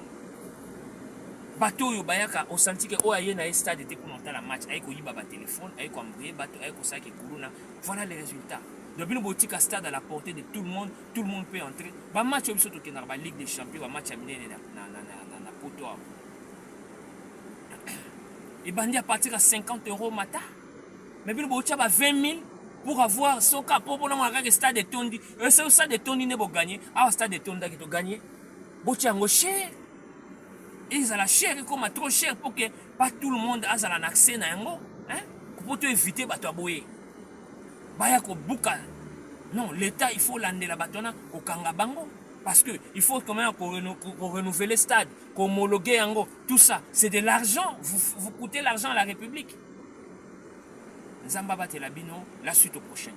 Bateau yo bayaka au senti que o aye na stade était pour monter la match avec ko yiba ba téléphone, avec ko embrouiller bateau, avec ko saki kuluna. Voilà les résultats. Donc bino botika stade à la portée de tout le monde peut entrer. Ba match biso to kenara ba Ligue des Champions, ba match amené na poto. Et bandi à partir à 50 € mata. Mais bino botia ba 20 000 pour avoir son cas pour le stade de Tondi. C'est au stade de Tondi ne bo gagner. Ah, stade de Tondi qui to gagner. Botia ngo cher. Ils ont la chair comme trop cher pour que pas tout le monde ait un accès à yango, hein? Pour éviter bato aboye. Baya ko buka. Non, l'État il faut l'amener la batona au Kangabango parce que il faut quand même pour renouveler le stade, pour homologuer yango, tout ça, c'est de l'argent, vous coûtez l'argent à la République. Nzamba Batelabino, la suite au prochain.